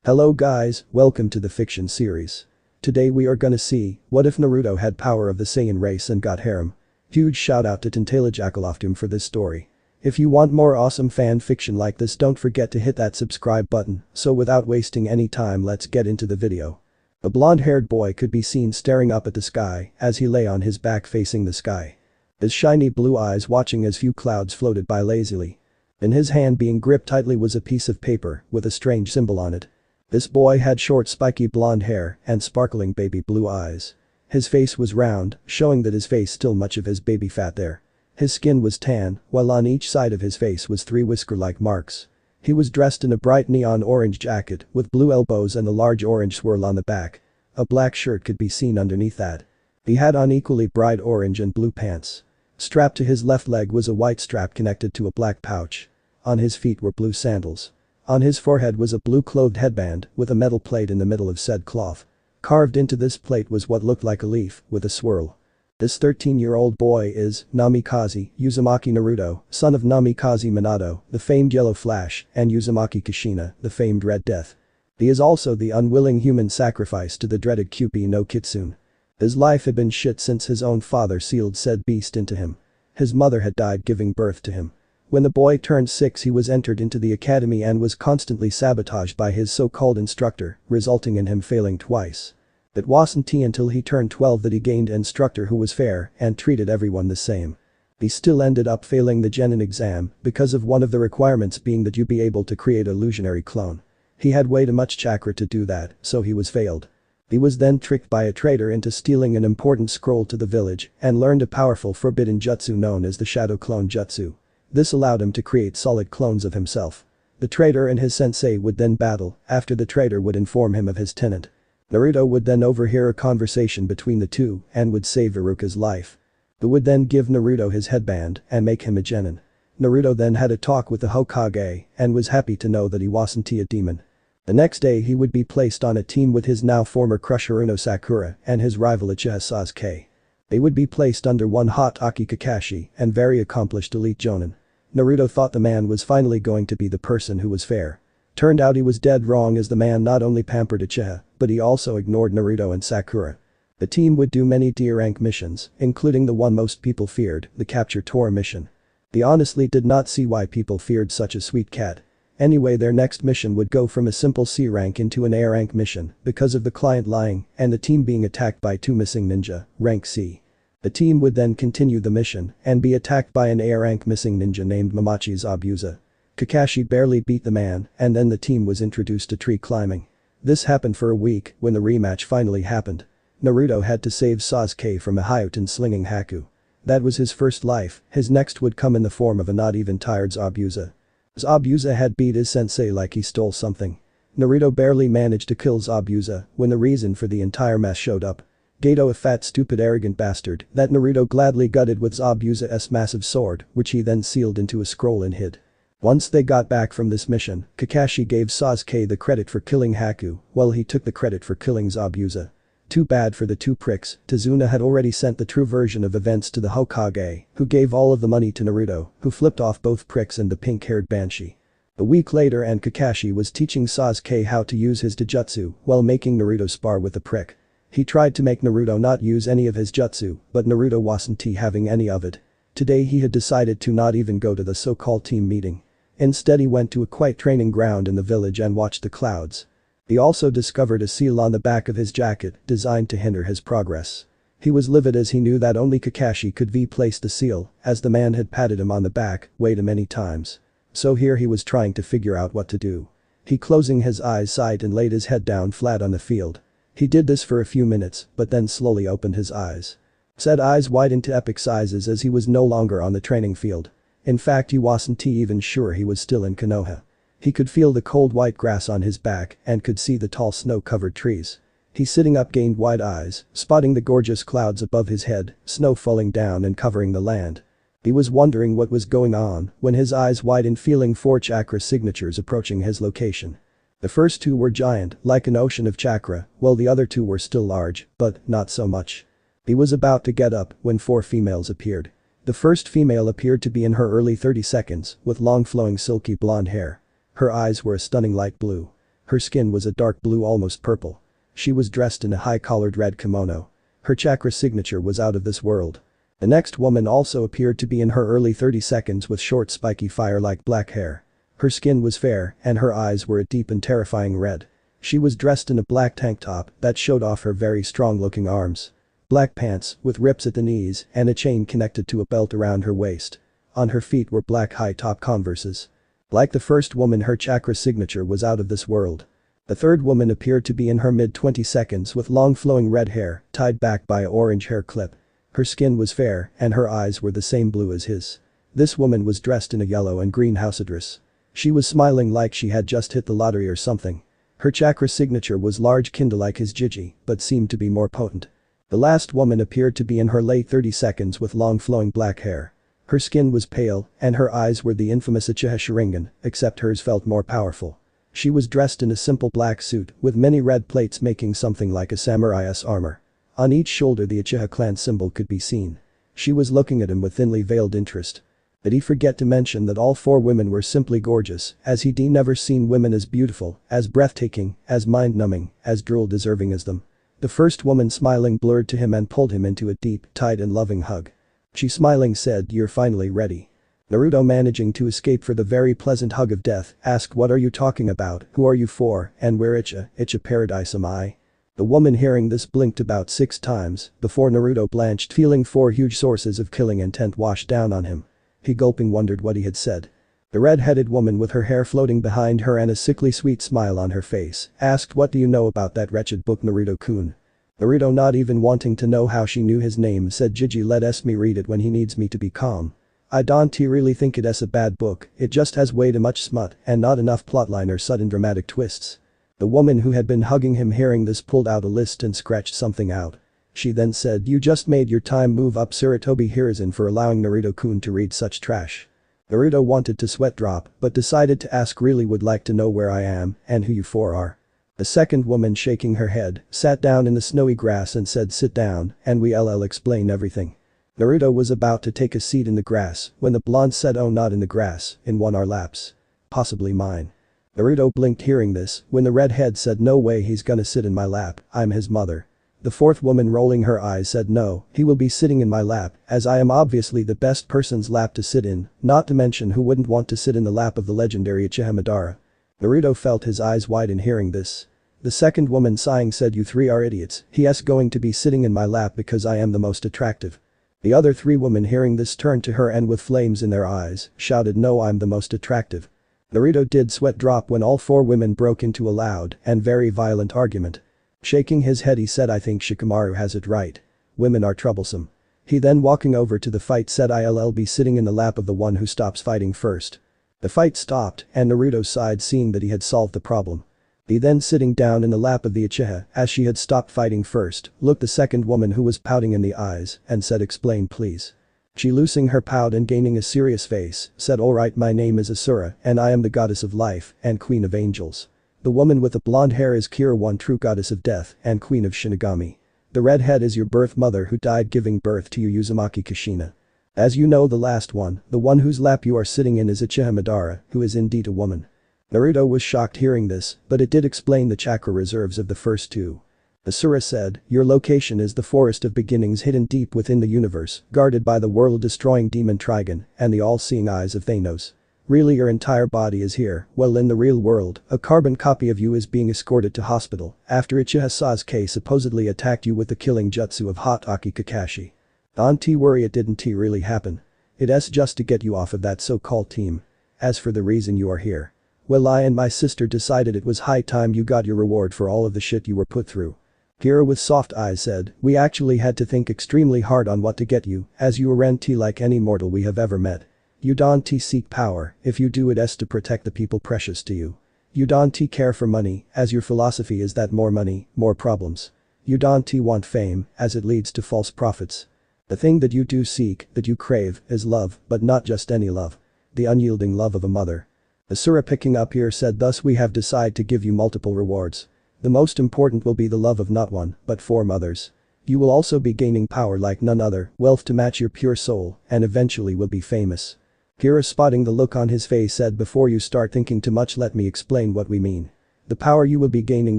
Hello guys, welcome to the fiction series. Today we are gonna see, what if Naruto had power of the Saiyan race and got harem? Huge shout out to TentailedJackalofDoom for this story. If you want more awesome fan fiction like this, don't forget to hit that subscribe button. So without wasting any time, let's get into the video. A blonde-haired boy could be seen staring up at the sky as he lay on his back facing the sky. His shiny blue eyes watching as few clouds floated by lazily. In his hand being gripped tightly was a piece of paper with a strange symbol on it. This boy had short spiky blonde hair and sparkling baby blue eyes. His face was round, showing that his face still much of his baby fat there. His skin was tan, while on each side of his face was 3 whisker-like marks. He was dressed in a bright neon orange jacket with blue elbows and a large orange swirl on the back. A black shirt could be seen underneath that. He had on equally bright orange and blue pants. Strapped to his left leg was a white strap connected to a black pouch. On his feet were blue sandals. On his forehead was a blue clothed headband with a metal plate in the middle of said cloth. Carved into this plate was what looked like a leaf with a swirl. This 13-year-old boy is Namikaze Uzumaki Naruto, son of Namikaze Minato, the famed Yellow Flash, and Uzumaki Kushina, the famed Red Death. He is also the unwilling human sacrifice to the dreaded Kyuubi no Kitsune. His life had been shit since his own father sealed said beast into him. His mother had died giving birth to him. When the boy turned 6, he was entered into the academy and was constantly sabotaged by his so-called instructor, resulting in him failing twice. It wasn't until he turned 12 that he gained an instructor who was fair and treated everyone the same. He still ended up failing the Genin exam because of one of the requirements being that you be able to create an illusionary clone. He had way too much chakra to do that, so he was failed. He was then tricked by a traitor into stealing an important scroll to the village and learned a powerful forbidden jutsu known as the Shadow Clone Jutsu. This allowed him to create solid clones of himself. The traitor and his sensei would then battle, after the traitor would inform him of his tenant. Naruto would then overhear a conversation between the two and would save Iruka's life. He would then give Naruto his headband and make him a genin. Naruto then had a talk with the Hokage and was happy to know that he wasn't a demon. The next day he would be placed on a team with his now former crush Haruno Sakura and his rival Uchiha Sasuke. They would be placed under one hot Aki Kakashi and very accomplished elite jonin. Naruto thought the man was finally going to be the person who was fair. Turned out he was dead wrong, as the man not only pampered Uchiha, but he also ignored Naruto and Sakura. The team would do many D-rank missions, including the one most people feared, the Capture Tora mission. They honestly did not see why people feared such a sweet cat. Anyway, their next mission would go from a simple C rank into an A rank mission because of the client lying and the team being attacked by 2 missing ninja, rank C. The team would then continue the mission and be attacked by an A rank missing ninja named Mamachi Zabuza. Kakashi barely beat the man and then the team was introduced to tree climbing. This happened for a week. When the rematch finally happened, Naruto had to save Sasuke from a Hyutin slinging Haku. That was his first life. His next would come in the form of a not even tired Zabuza. Zabuza had beat his sensei like he stole something. Naruto barely managed to kill Zabuza when the reason for the entire mess showed up. Gato, a fat stupid arrogant bastard that Naruto gladly gutted with Zabuza's massive sword, which he then sealed into a scroll and hid. Once they got back from this mission, Kakashi gave Sasuke the credit for killing Haku while he took the credit for killing Zabuza. Too bad for the two pricks. Tazuna had already sent the true version of events to the Hokage, who gave all of the money to Naruto, who flipped off both pricks and the pink-haired Banshee. A week later and Kakashi was teaching Sasuke how to use his jutsu while making Naruto spar with the prick. He tried to make Naruto not use any of his jutsu, but Naruto wasn't having any of it. Today he had decided to not even go to the so-called team meeting. Instead he went to a quiet training ground in the village and watched the clouds. He also discovered a seal on the back of his jacket designed to hinder his progress. He was livid as he knew that only Kakashi could place the seal, as the man had patted him on the back way too many times. So here he was trying to figure out what to do. He closing his eyes sighed and laid his head down flat on the field. He did this for a few minutes but then slowly opened his eyes. Said eyes widened to epic sizes as he was no longer on the training field. In fact, he wasn't even sure he was still in Konoha. He could feel the cold white grass on his back and could see the tall snow-covered trees. He sitting up gained wide eyes, spotting the gorgeous clouds above his head, snow falling down and covering the land. He was wondering what was going on when his eyes widened, feeling 4 chakra signatures approaching his location. The first 2 were giant, like an ocean of chakra, while the other 2 were still large, but not so much. He was about to get up when 4 females appeared. The first female appeared to be in her early 30 seconds with long flowing silky blonde hair. Her eyes were a stunning light blue. Her skin was a dark blue, almost purple. She was dressed in a high-collared red kimono. Her chakra signature was out of this world. The next woman also appeared to be in her early 30s with short spiky fire-like black hair. Her skin was fair and her eyes were a deep and terrifying red. She was dressed in a black tank top that showed off her very strong-looking arms. Black pants with rips at the knees and a chain connected to a belt around her waist. On her feet were black high-top Converses. Like the first woman, her chakra signature was out of this world. The third woman appeared to be in her mid-20s with long flowing red hair tied back by an orange hair clip. Her skin was fair and her eyes were the same blue as his. This woman was dressed in a yellow and green housedress. She was smiling like she had just hit the lottery or something. Her chakra signature was large, kinda like his Jiji, but seemed to be more potent. The last woman appeared to be in her late 30s with long flowing black hair. Her skin was pale and her eyes were the infamous Uchiha Sharingan, except hers felt more powerful. She was dressed in a simple black suit with many red plates making something like a samurai's armor. On each shoulder the Uchiha clan symbol could be seen. She was looking at him with thinly veiled interest. Did he forget to mention that all four women were simply gorgeous, as he'd never seen women as beautiful, as breathtaking, as mind-numbing, as drool-deserving as them. The first woman smiling blurred to him and pulled him into a deep, tight and loving hug. She smiling said, "You're finally ready." Naruto, managing to escape for the very pleasant hug of death, asked, "What are you talking about, who are you for, and where Icha paradise am I?" The woman hearing this blinked about 6 times before Naruto blanched, feeling 4 huge sources of killing intent wash down on him. He gulping wondered what he had said. The red-headed woman with her hair floating behind her and a sickly sweet smile on her face asked, "What do you know about that wretched book, Naruto-kun?" Naruto, not even wanting to know how she knew his name, said, "Jiji lets me read it when he needs me to be calm. I don't really think it's a bad book, it just has way too much smut and not enough plotline or sudden dramatic twists." The woman who had been hugging him hearing this pulled out a list and scratched something out. She then said, "You just made your time move up, Sarutobi Hiruzen, for allowing Naruto-kun to read such trash." Naruto wanted to sweat drop but decided to ask, "Really would like to know where I am and who you four are." The second woman, shaking her head, sat down in the snowy grass and said, "Sit down and we'll explain everything." Naruto was about to take a seat in the grass when the blonde said, "Oh, not in the grass, in one our laps. Possibly mine." Naruto blinked hearing this when the redhead said, "No way he's gonna sit in my lap, I'm his mother." The fourth woman, rolling her eyes, said, "No, he will be sitting in my lap, as I am obviously the best person's lap to sit in, not to mention who wouldn't want to sit in the lap of the legendary Uchiha Madara." Naruto felt his eyes widen hearing this. The second woman, sighing, said, "You three are idiots, he's going to be sitting in my lap because I am the most attractive." The other 3 women hearing this turned to her and with flames in their eyes shouted, "No, I'm the most attractive." Naruto did sweat drop when all 4 women broke into a loud and very violent argument. Shaking his head he said, "I think Shikamaru has it right. Women are troublesome." He then, walking over to the fight, said, "I'll be sitting in the lap of the one who stops fighting first." The fight stopped and Naruto sighed, seeing that he had solved the problem. He then, sitting down in the lap of the Uchiha as she had stopped fighting first, looked the second woman who was pouting in the eyes and said, "Explain please." She, losing her pout and gaining a serious face, said, "Alright, my name is Asura and I am the goddess of life and queen of angels. The woman with the blonde hair is Kira, one true goddess of death and queen of Shinigami. The redhead is your birth mother who died giving birth to you, Uzumaki Kushina. As you know, the last one, the one whose lap you are sitting in, is Uchiha Madara, who is indeed a woman." Naruto was shocked hearing this, but it did explain the chakra reserves of the first 2. Asura said, "Your location is the Forest of Beginnings, hidden deep within the universe, guarded by the world-destroying demon Trigon and the all-seeing eyes of Thanos. Really, your entire body is here. Well, in the real world, a carbon copy of you is being escorted to hospital after Uchiha Sasuke supposedly attacked you with the killing jutsu of Hatake Kakashi. Don't worry, it didn't really happen. It's just to get you off of that so-called team. As for the reason you are here, well, I and my sister decided it was high time you got your reward for all of the shit you were put through." Kira with soft eyes said, "We actually had to think extremely hard on what to get you, as you aren't like any mortal we have ever met. You don't seek power, if you do it's to protect the people precious to you. You don't care for money, as your philosophy is that more money, more problems. You don't want fame, as it leads to false profits. The thing that you do seek, that you crave, is love, but not just any love. The unyielding love of a mother." Asura picking up here said, "Thus we have decided to give you multiple rewards. The most important will be the love of not 1, but 4 mothers. You will also be gaining power like none other, wealth to match your pure soul, and eventually will be famous." Kira, spotting the look on his face, said, "Before you start thinking too much, let me explain what we mean. The power you will be gaining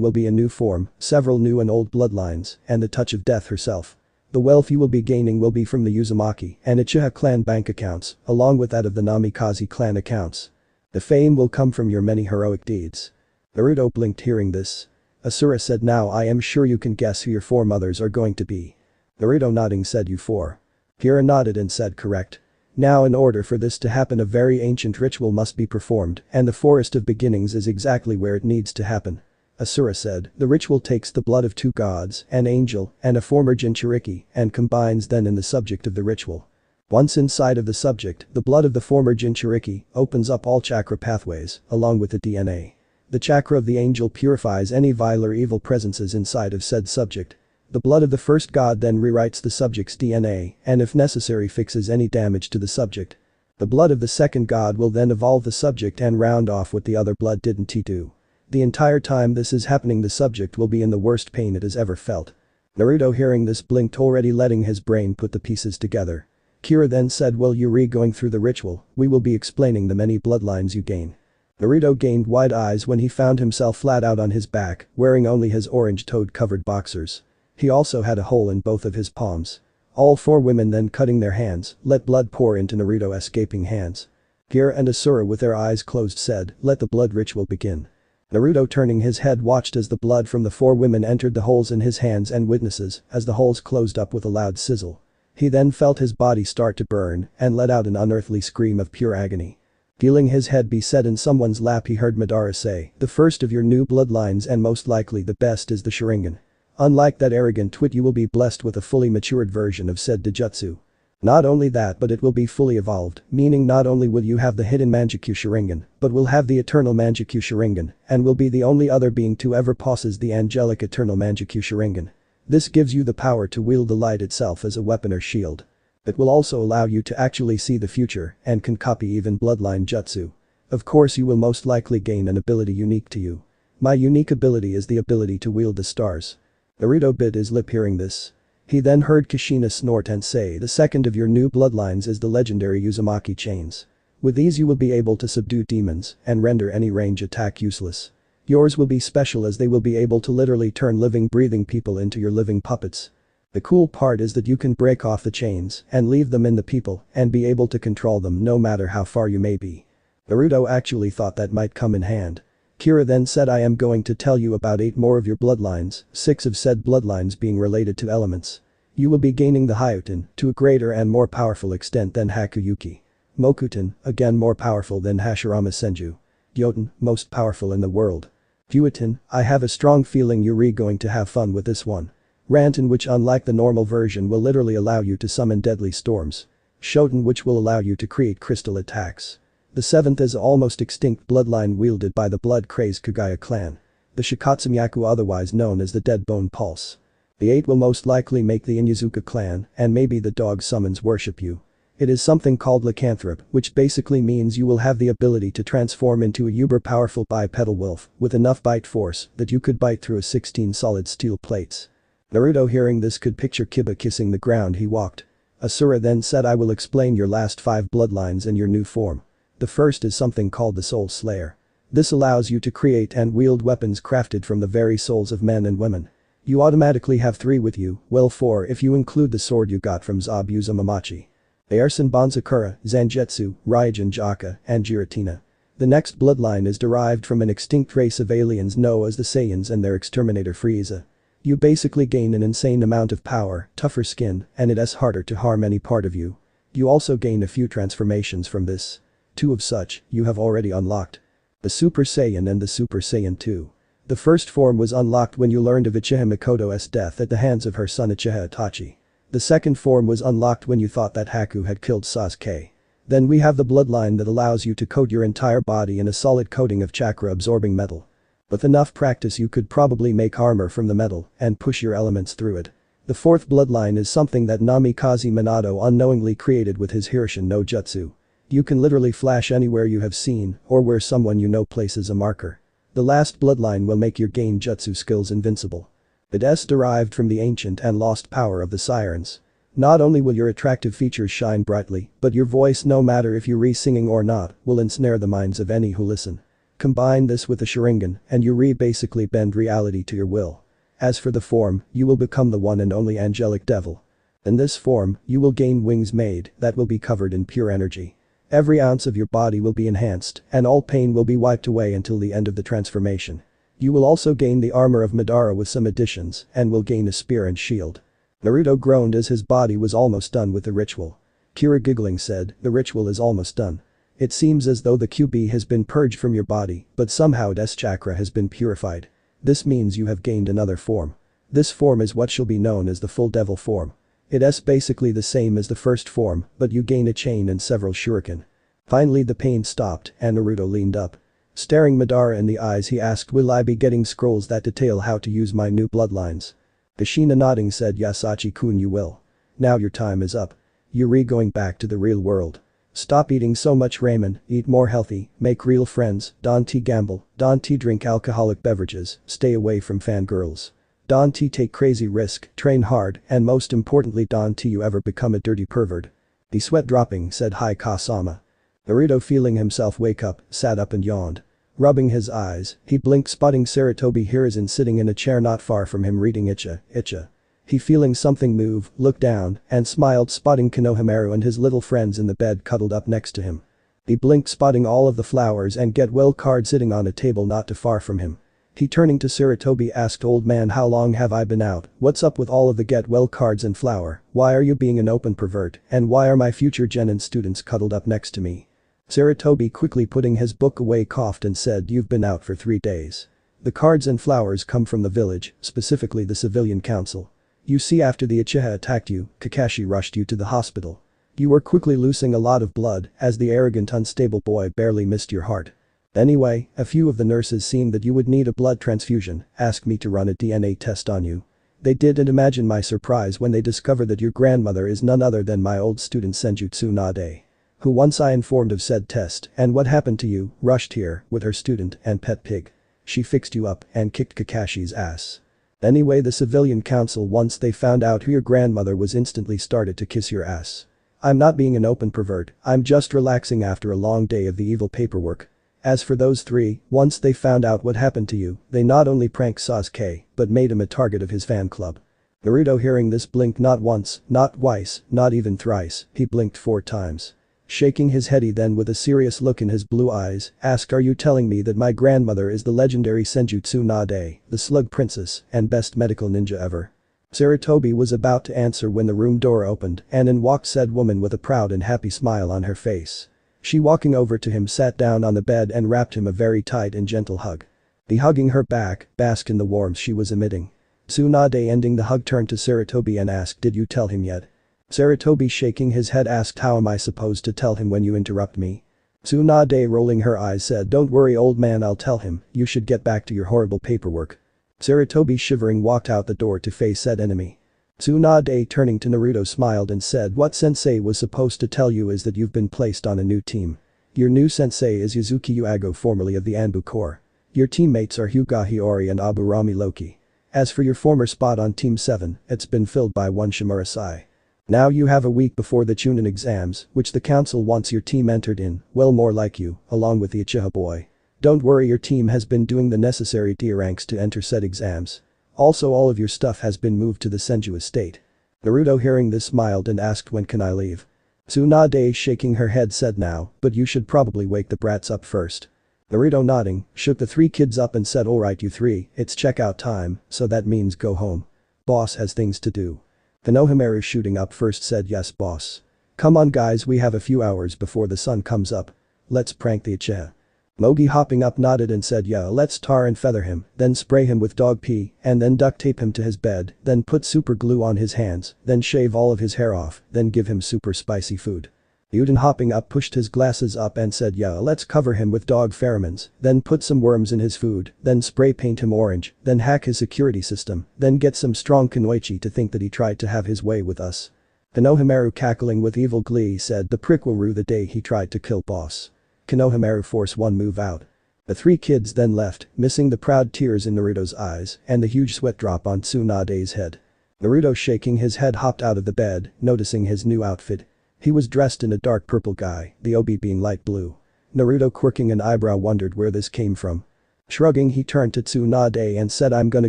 will be a new form, several new and old bloodlines, and the touch of death herself. The wealth you will be gaining will be from the Uzumaki and Uchiha clan bank accounts, along with that of the Namikaze clan accounts. The fame will come from your many heroic deeds. Naruto blinked hearing this. Asura said, now I am sure you can guess who your foremothers are going to be. Naruto nodding said, you four. Gaara nodded and said, correct. Now in order for this to happen a very ancient ritual must be performed and the Forest of Beginnings is exactly where it needs to happen. Asura said, the ritual takes the blood of two gods, an angel, and a former Jinchuriki and combines then in the subject of the ritual. Once inside of the subject, the blood of the former Jinchuriki opens up all chakra pathways, along with the DNA. The chakra of the angel purifies any vile or evil presences inside of said subject. The blood of the first god then rewrites the subject's DNA and if necessary fixes any damage to the subject. The blood of the second god will then evolve the subject and round off what the other blood didn't do. The entire time this is happening the subject will be in the worst pain it has ever felt. Naruto hearing this blinked, already letting his brain put the pieces together. Kira then said, while you're going through the ritual, we will be explaining the many bloodlines you gain. Naruto gained wide eyes when he found himself flat out on his back, wearing only his orange toad-covered boxers. He also had a hole in both of his palms. All four women then cutting their hands, let blood pour into Naruto escaping hands. Gaara and Asura with their eyes closed said, let the blood ritual begin. Naruto turning his head watched as the blood from the four women entered the holes in his hands and witnesses as the holes closed up with a loud sizzle. He then felt his body start to burn and let out an unearthly scream of pure agony. Feeling his head be set in someone's lap he heard Madara say, the first of your new bloodlines and most likely the best is the Sharingan. Unlike that arrogant twit you will be blessed with a fully matured version of said Dijutsu. Not only that but it will be fully evolved, meaning not only will you have the hidden Manjikyu Sharingan, but will have the eternal Manjikyu Sharingan, and will be the only other being to ever possess the angelic eternal Manjikyu Sharingan. This gives you the power to wield the light itself as a weapon or shield. It will also allow you to actually see the future and can copy even bloodline jutsu. Of course you will most likely gain an ability unique to you. My unique ability is the ability to wield the stars. Naruto bit his lip hearing this. He then heard Kushina snort and say, the second of your new bloodlines is the legendary Uzumaki chains. With these you will be able to subdue demons and render any range attack useless. Yours will be special as they will be able to literally turn living breathing people into your living puppets. The cool part is that you can break off the chains and leave them in the people and be able to control them no matter how far you may be. Naruto actually thought that might come in hand. Kira then said, I am going to tell you about 8 more of your bloodlines, 6 of said bloodlines being related to elements. You will be gaining the Hyutin to a greater and more powerful extent than Hakuyuki. Mokutin, again more powerful than Hashirama Senju. Gyoten, most powerful in the world. Fuitin, I have a strong feeling you're going to have fun with this one. Rantin, which unlike the normal version will literally allow you to summon deadly storms. Shoten, which will allow you to create crystal attacks. The 7th is almost extinct bloodline wielded by the blood-crazed Kagaya clan. The Shikatsumiyaku, otherwise known as the Dead Bone Pulse. The 8 will most likely make the Inyazuka clan and maybe the dog summons worship you. It is something called lycanthrope, which basically means you will have the ability to transform into a uber powerful bipedal wolf with enough bite force that you could bite through a 16 solid steel plates. Naruto hearing this could picture Kiba kissing the ground he walked. Asura then said, I will explain your last 5 bloodlines in your new form. The first is something called the Soul Slayer. This allows you to create and wield weapons crafted from the very souls of men and women. You automatically have 3 with you, well 4 if you include the sword you got from Zabuza Mamachi. They are Senbonzakura, Zangetsu, Raijin Jaka, and Giratina. The next bloodline is derived from an extinct race of aliens known as the Saiyans and their exterminator Frieza. You basically gain an insane amount of power, tougher skin, and it is harder to harm any part of you. You also gain a few transformations from this. 2 of such, you have already unlocked. The Super Saiyan and the Super Saiyan 2. The first form was unlocked when you learned of Uchiha Mikoto's death at the hands of her son Uchiha Itachi. The second form was unlocked when you thought that Haku had killed Sasuke. Then we have the bloodline that allows you to coat your entire body in a solid coating of chakra-absorbing metal. With enough practice you could probably make armor from the metal and push your elements through it. The 4th bloodline is something that Namikaze Minato unknowingly created with his Hiroshin no Jutsu. You can literally flash anywhere you have seen or where someone you know places a marker. The last bloodline will make your gain jutsu skills invincible. It is derived from the ancient and lost power of the sirens. Not only will your attractive features shine brightly, but your voice, no matter if you're singing or not, will ensnare the minds of any who listen. Combine this with the Sharingan and you basically bend reality to your will. As for the form, you will become the one and only angelic devil. In this form, you will gain wings made that will be covered in pure energy. Every ounce of your body will be enhanced and all pain will be wiped away until the end of the transformation. You will also gain the armor of Madara with some additions and will gain a spear and shield. Naruto groaned as his body was almost done with the ritual. Kira giggling said, the ritual is almost done. It seems as though the QB has been purged from your body, but somehow its chakra has been purified. This means you have gained another form. This form is what shall be known as the full devil form. It's basically the same as the first form, but you gain a chain and several shuriken. Finally the pain stopped and Naruto leaned up. Staring Madara in the eyes he asked, will I be getting scrolls that detail how to use my new bloodlines? Kushina nodding said, yes Itachi-kun, you will. Now your time is up. You're going back to the real world. Stop eating so much ramen, eat more healthy, make real friends, don't gamble, don't drink alcoholic beverages, stay away from fangirls. Don't take crazy risk, train hard, and most importantly don't you ever become a dirty pervert. The sweat dropping said hi Kasama. Naruto feeling himself wake up, sat up and yawned. Rubbing his eyes, he blinked spotting Sarutobi Hiruzen sitting in a chair not far from him reading Icha. He feeling something move, looked down, and smiled spotting Konohamaru and his little friends in the bed cuddled up next to him. He blinked spotting all of the flowers and get well card sitting on a table not too far from him. He turning to Sarutobi asked, old man, how long have I been out, what's up with all of the get well cards and flower, why are you being an open pervert, and why are my future genin students cuddled up next to me? Sarutobi quickly putting his book away coughed and said, you've been out for 3 days. The cards and flowers come from the village, specifically the civilian council. You see, after the Uchiha attacked you, Kakashi rushed you to the hospital. You were quickly losing a lot of blood as the arrogant unstable boy barely missed your heart. Anyway, a few of the nurses seeing that you would need a blood transfusion asked me to run a DNA test on you. They did, and imagine my surprise when they discovered that your grandmother is none other than my old student Senjutsu Nade. Who once I informed of said test and what happened to you, rushed here with her student and pet pig. She fixed you up and kicked Kakashi's ass. Anyway, the civilian council once they found out who your grandmother was instantly started to kiss your ass. I'm not being an open pervert, I'm just relaxing after a long day of the evil paperwork. As for those 3, once they found out what happened to you, they not only pranked Sasuke, but made him a target of his fan club. Naruto hearing this blinked not once, not twice, not even thrice, he blinked 4 times. Shaking his head he then with a serious look in his blue eyes, asked, are you telling me that my grandmother is the legendary Senjutsu Nade, the slug princess, and best medical ninja ever? Sarutobi was about to answer when the room door opened and in walked said woman with a proud and happy smile on her face. She walking over to him sat down on the bed and wrapped him a very tight and gentle hug. He hugging her back, basked in the warmth she was emitting. Tsunade ending the hug turned to Sarutobi and asked, did you tell him yet? Sarutobi shaking his head asked, how am I supposed to tell him when you interrupt me? Tsunade rolling her eyes said, don't worry old man, I'll tell him, you should get back to your horrible paperwork. Sarutobi shivering walked out the door to face said enemy. Tsunade turning to Naruto smiled and said, what sensei was supposed to tell you is that you've been placed on a new team. Your new sensei is Yuzuki Uago, formerly of the Anbu Corps. Your teammates are Hyuga Hiyori and Aburami Loki. As for your former spot on Team 7, it's been filled by one Shimura-sai. Now you have a week before the Chunin exams, which the council wants your team entered in, well more like you, along with the Uchiha boy. Don't worry, your team has been doing the necessary D ranks to enter said exams. Also all of your stuff has been moved to the Senju estate. Naruto hearing this smiled and asked, when can I leave? Tsunade shaking her head said, now, but you should probably wake the brats up first. Naruto nodding, shook the 3 kids up and said, alright you 3, it's checkout time, so that means go home. Boss has things to do. Konohamaru shooting up first said, yes boss. Come on guys, we have a few hours before the sun comes up. Let's prank the Uchiha. Mogi hopping up nodded and said, yeah, let's tar and feather him, then spray him with dog pee, and then duct tape him to his bed, then put super glue on his hands, then shave all of his hair off, then give him super spicy food. Uden hopping up pushed his glasses up and said, yeah, let's cover him with dog pheromones, then put some worms in his food, then spray paint him orange, then hack his security system, then get some strong Kunoichi to think that he tried to have his way with us. Konohamaru cackling with evil glee said, the prick will rue the day he tried to kill boss. Konohamaru force one move out. The 3 kids then left, missing the proud tears in Naruto's eyes and the huge sweat drop on Tsunade's head. Naruto shaking his head hopped out of the bed, noticing his new outfit. He was dressed in a dark purple guy, the obi being light blue. Naruto quirking an eyebrow wondered where this came from. Shrugging he turned to Tsunade and said I'm gonna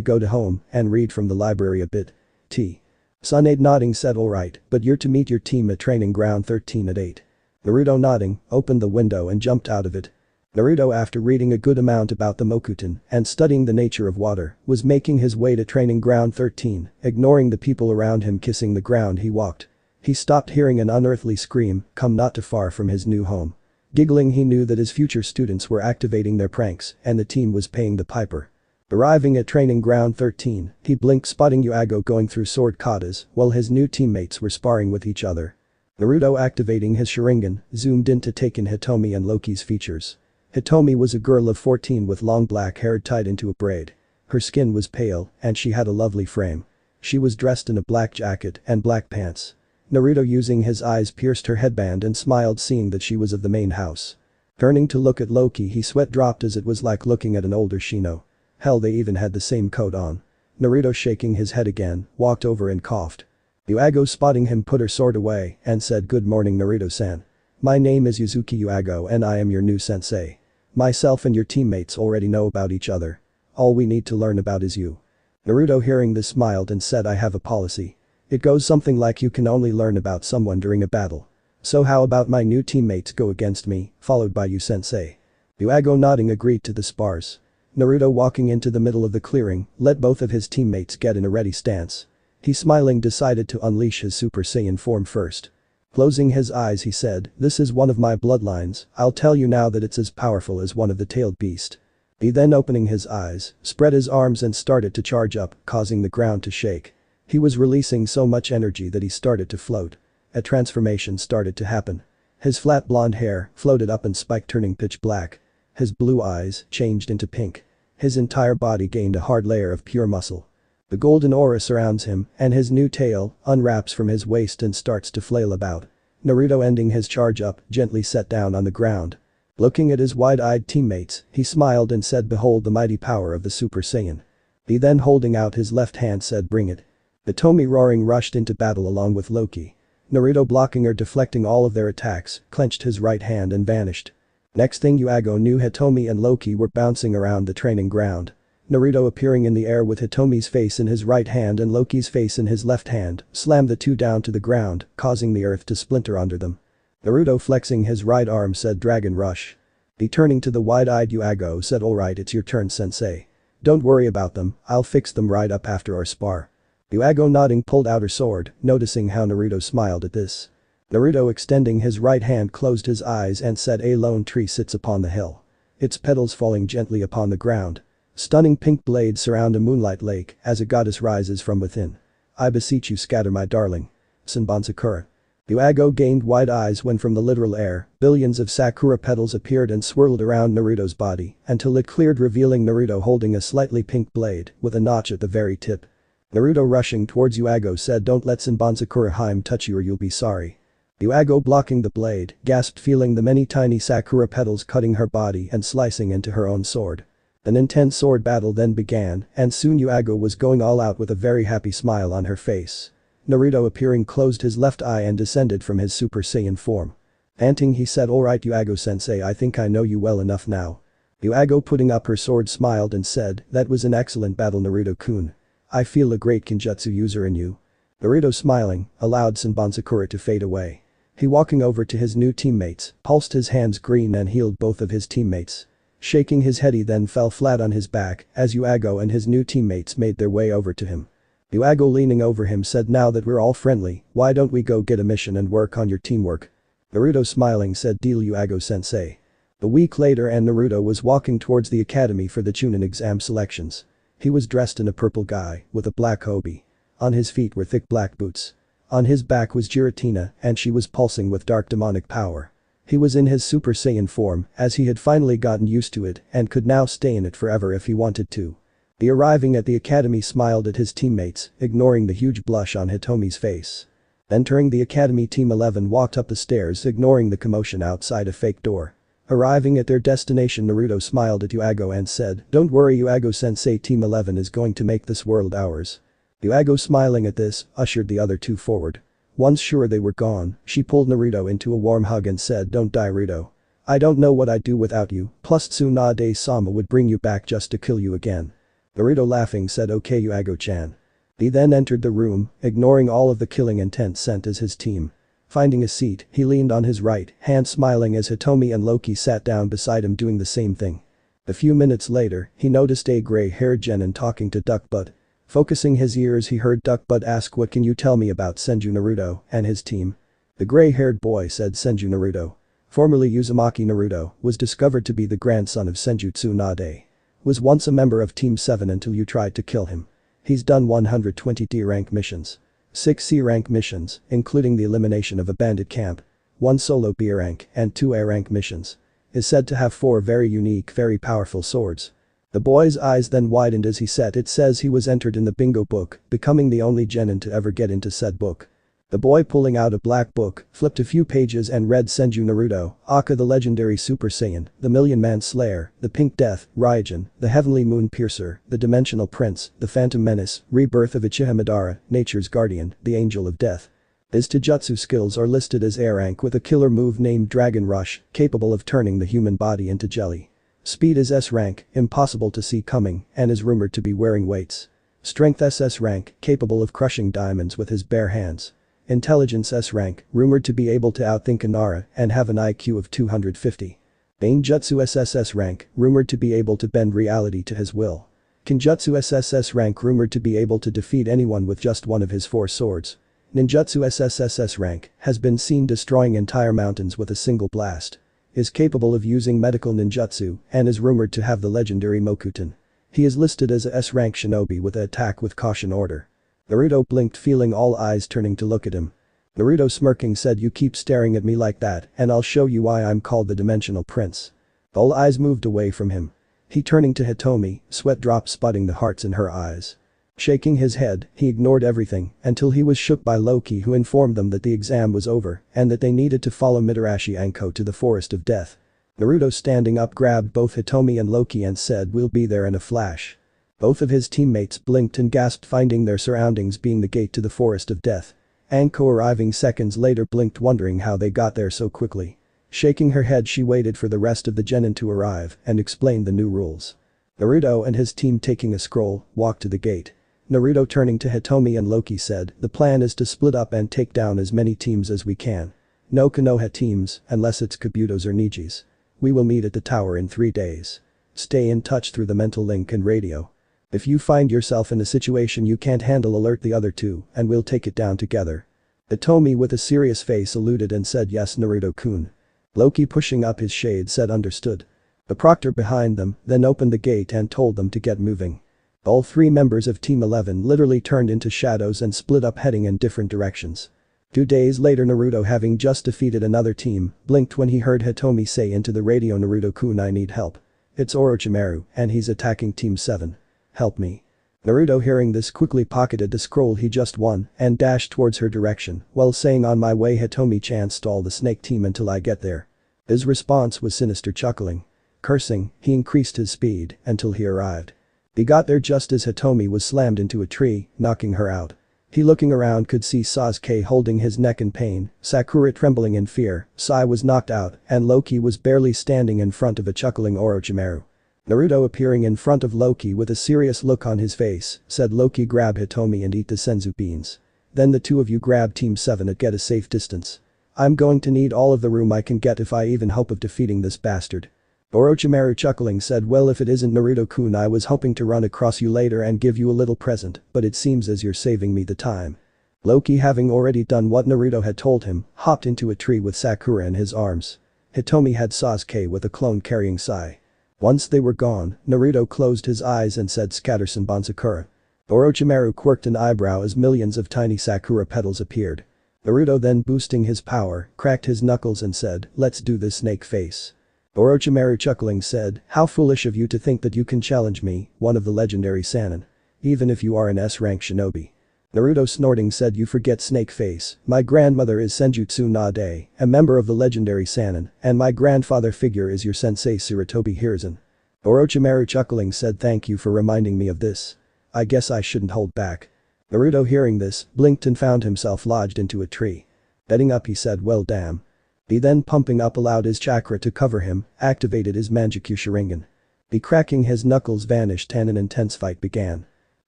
go to home and read from the library a bit. Tsunade nodding said alright, but you're to meet your team at training ground 13 at 8. Naruto nodding, opened the window and jumped out of it. Naruto after reading a good amount about the Mokuton and studying the nature of water, was making his way to training ground 13, ignoring the people around him kissing the ground he walked. He stopped hearing an unearthly scream come not too far from his new home. Giggling he knew that his future students were activating their pranks and the team was paying the piper. Arriving at training ground 13, he blinked spotting Uchiha going through sword katas while his new teammates were sparring with each other. Naruto activating his Sharingan, zoomed in to take in Hitomi and Loki's features. Hitomi was a girl of 14 with long black hair tied into a braid. Her skin was pale and she had a lovely frame. She was dressed in a black jacket and black pants. Naruto using his eyes pierced her headband and smiled seeing that she was of the main house. Turning to look at Loki he sweat dropped as it was like looking at an older Shino. Hell they even had the same coat on. Naruto shaking his head again, walked over and coughed. Uchiha spotting him put her sword away and said good morning Naruto-san. My name is Yuzuki Uchiha and I am your new sensei. Myself and your teammates already know about each other. All we need to learn about is you. Naruto hearing this smiled and said I have a policy. It goes something like you can only learn about someone during a battle. So how about my new teammates go against me, followed by you sensei. Uchiha nodding agreed to the spars. Naruto walking into the middle of the clearing, let both of his teammates get in a ready stance. He smiling decided to unleash his Super Saiyan form first. Closing his eyes he said, this is one of my bloodlines, I'll tell you now that it's as powerful as one of the tailed beast. He then opening his eyes, spread his arms and started to charge up, causing the ground to shake. He was releasing so much energy that he started to float. A transformation started to happen. His flat blonde hair floated up and spiked turning pitch black. His blue eyes changed into pink. His entire body gained a hard layer of pure muscle. The golden aura surrounds him and his new tail unwraps from his waist and starts to flail about. Naruto ending his charge up gently sat down on the ground. Looking at his wide-eyed teammates, he smiled and said behold the mighty power of the Super Saiyan. He then holding out his left hand said bring it. Hitomi roaring rushed into battle along with Loki. Naruto blocking or deflecting all of their attacks, clenched his right hand and vanished. Next thing Uchiha knew Hitomi and Loki were bouncing around the training ground. Naruto appearing in the air with Hitomi's face in his right hand and Loki's face in his left hand, slammed the two down to the ground, causing the earth to splinter under them. Naruto flexing his right arm said Dragon Rush. He turning to the wide-eyed Uchiha said alright it's your turn sensei. Don't worry about them, I'll fix them right up after our spar. Uchiha nodding pulled out her sword, noticing how Naruto smiled at this. Naruto extending his right hand closed his eyes and said a lone tree sits upon the hill. Its petals falling gently upon the ground. Stunning pink blades surround a moonlight lake as a goddess rises from within. I beseech you scatter my darling. Senbon Sakura. Uchiha gained wide eyes when from the literal air, billions of sakura petals appeared and swirled around Naruto's body until it cleared revealing Naruto holding a slightly pink blade with a notch at the very tip. Naruto rushing towards Uchiha said don't let Senbon Sakura Haim touch you or you'll be sorry. Uchiha blocking the blade, gasped feeling the many tiny sakura petals cutting her body and slicing into her own sword. An intense sword battle then began and soon Uchiha was going all out with a very happy smile on her face. Naruto appearing closed his left eye and descended from his Super Saiyan form. Panting he said alright Uchiha-sensei I think I know you well enough now. Uchiha putting up her sword smiled and said that was an excellent battle Naruto-kun. I feel a great Kenjutsu user in you. Naruto smiling, allowed Senbon Sakura to fade away. He walking over to his new teammates, pulsed his hands green and healed both of his teammates. Shaking his head he then fell flat on his back as Uchiha and his new teammates made their way over to him. Uchiha leaning over him said now that we're all friendly, why don't we go get a mission and work on your teamwork? Naruto smiling said deal Uchiha-sensei. A week later and Naruto was walking towards the academy for the Chunin exam selections. He was dressed in a purple guy with a black hobi. On his feet were thick black boots. On his back was Giratina and she was pulsing with dark demonic power. He was in his Super Saiyan form as he had finally gotten used to it and could now stay in it forever if he wanted to. He arriving at the academy smiled at his teammates, ignoring the huge blush on Hitomi's face. Entering the academy Team 11 walked up the stairs ignoring the commotion outside a fake door. Arriving at their destination Naruto smiled at Uchiha and said, don't worry Uchiha-sensei Team 11 is going to make this world ours. Uchiha smiling at this, ushered the other two forward. Once sure they were gone, she pulled Naruto into a warm hug and said don't die Naruto. I don't know what I'd do without you, plus Tsunade-sama would bring you back just to kill you again. Naruto laughing said okay Uago-chan. He then entered the room, ignoring all of the killing intent sent as his team. Finding a seat, he leaned on his right hand smiling as Hitomi and Loki sat down beside him doing the same thing. A few minutes later, he noticed a gray-haired genin talking to Duckbutt. Focusing his ears he heard Duckbutt ask what can you tell me about Senju Naruto and his team? The gray-haired boy said Senju Naruto, formerly Uzumaki Naruto, was discovered to be the grandson of Senju Tsunade. Was once a member of Team 7 until you tried to kill him. He's done 120 D-rank missions. 6 C-rank missions, including the elimination of a bandit camp. 1 solo B-rank and 2 A-rank missions. Is said to have 4 very unique, very powerful swords. The boy's eyes then widened as he said it says he was entered in the bingo book, becoming the only genin to ever get into said book. The boy pulling out a black book, flipped a few pages and read Senju Naruto, Akka the legendary Super Saiyan, the Million Man Slayer, the Pink Death, Raijin, the Heavenly Moon Piercer, the Dimensional Prince, the Phantom Menace, Rebirth of Uchiha Madara, Nature's Guardian, the Angel of Death. His Taijutsu skills are listed as A rank with a killer move named Dragon Rush, capable of turning the human body into jelly. Speed is S rank, impossible to see coming, and is rumored to be wearing weights. Strength SS rank, capable of crushing diamonds with his bare hands. Intelligence S rank, rumored to be able to outthink Gaara and have an IQ of 250. Ninjutsu SSS rank, rumored to be able to bend reality to his will. Kinjutsu SSS rank rumored to be able to defeat anyone with just one of his 4 swords. Ninjutsu SSSS rank, has been seen destroying entire mountains with a single blast. Is capable of using medical ninjutsu and is rumored to have the legendary Mokuton. He is listed as a S-rank shinobi with an attack with caution order. Naruto blinked feeling all eyes turning to look at him. Naruto smirking said you keep staring at me like that and I'll show you why I'm called the Dimensional Prince. All eyes moved away from him. He turning to Hitomi, sweat drops spotting the hearts in her eyes. Shaking his head, he ignored everything until he was shook by Loki who informed them that the exam was over and that they needed to follow Mitarashi Anko to the Forest of Death. Naruto standing up grabbed both Hitomi and Loki and said we'll be there in a flash. Both of his teammates blinked and gasped finding their surroundings being the gate to the Forest of Death. Anko arriving seconds later blinked wondering how they got there so quickly. Shaking her head she waited for the rest of the genin to arrive and explained the new rules. Naruto and his team taking a scroll, walked to the gate. Naruto turning to Hitomi and Loki said, the plan is to split up and take down as many teams as we can. No Konoha teams, unless it's Kabutos or Nijis. We will meet at the tower in 3 days. Stay in touch through the mental link and radio. If you find yourself in a situation you can't handle alert the other 2 and we'll take it down together. Hitomi with a serious face alluded and said yes Naruto-kun. Loki pushing up his shade said understood. The proctor behind them then opened the gate and told them to get moving. All 3 members of Team 11 literally turned into shadows and split up heading in different directions. 2 days later Naruto having just defeated another team, blinked when he heard Hitomi say into the radio Naruto-kun I need help. It's Orochimaru and he's attacking Team 7. Help me. Naruto hearing this quickly pocketed the scroll he just won and dashed towards her direction while saying on my way Hitomi-chan stall the snake team until I get there. His response was sinister chuckling. Cursing, he increased his speed until he arrived. He got there just as Hitomi was slammed into a tree, knocking her out. He looking around could see Sasuke holding his neck in pain, Sakura trembling in fear, Sai was knocked out and Loki was barely standing in front of a chuckling Orochimaru. Naruto appearing in front of Loki with a serious look on his face, said Loki grab Hitomi and eat the senzu beans. Then the 2 of you grab Team 7 and get a safe distance. I'm going to need all of the room I can get if I even hope of defeating this bastard. Orochimaru chuckling said well if it isn't Naruto-kun I was hoping to run across you later and give you a little present but it seems as you're saving me the time. Loki having already done what Naruto had told him, hopped into a tree with Sakura in his arms. Hitomi had Sasuke with a clone carrying Sai. Once they were gone, Naruto closed his eyes and said scatter Senbon Sakura. Orochimaru quirked an eyebrow as millions of tiny Sakura petals appeared. Naruto then boosting his power, cracked his knuckles and said, let's do this snake face. Orochimaru chuckling said, how foolish of you to think that you can challenge me, one of the legendary Sannin. Even if you are an S-rank shinobi. Naruto snorting said you forget snake face, my grandmother is Senju Tsunade, a member of the legendary Sannin, and my grandfather figure is your sensei Sarutobi Hiruzen. Orochimaru chuckling said thank you for reminding me of this. I guess I shouldn't hold back. Naruto hearing this, blinked and found himself lodged into a tree. Getting up he said well damn. He then pumping up allowed his chakra to cover him, activated his Manjikyu Sharingan. He cracking his knuckles vanished and an intense fight began.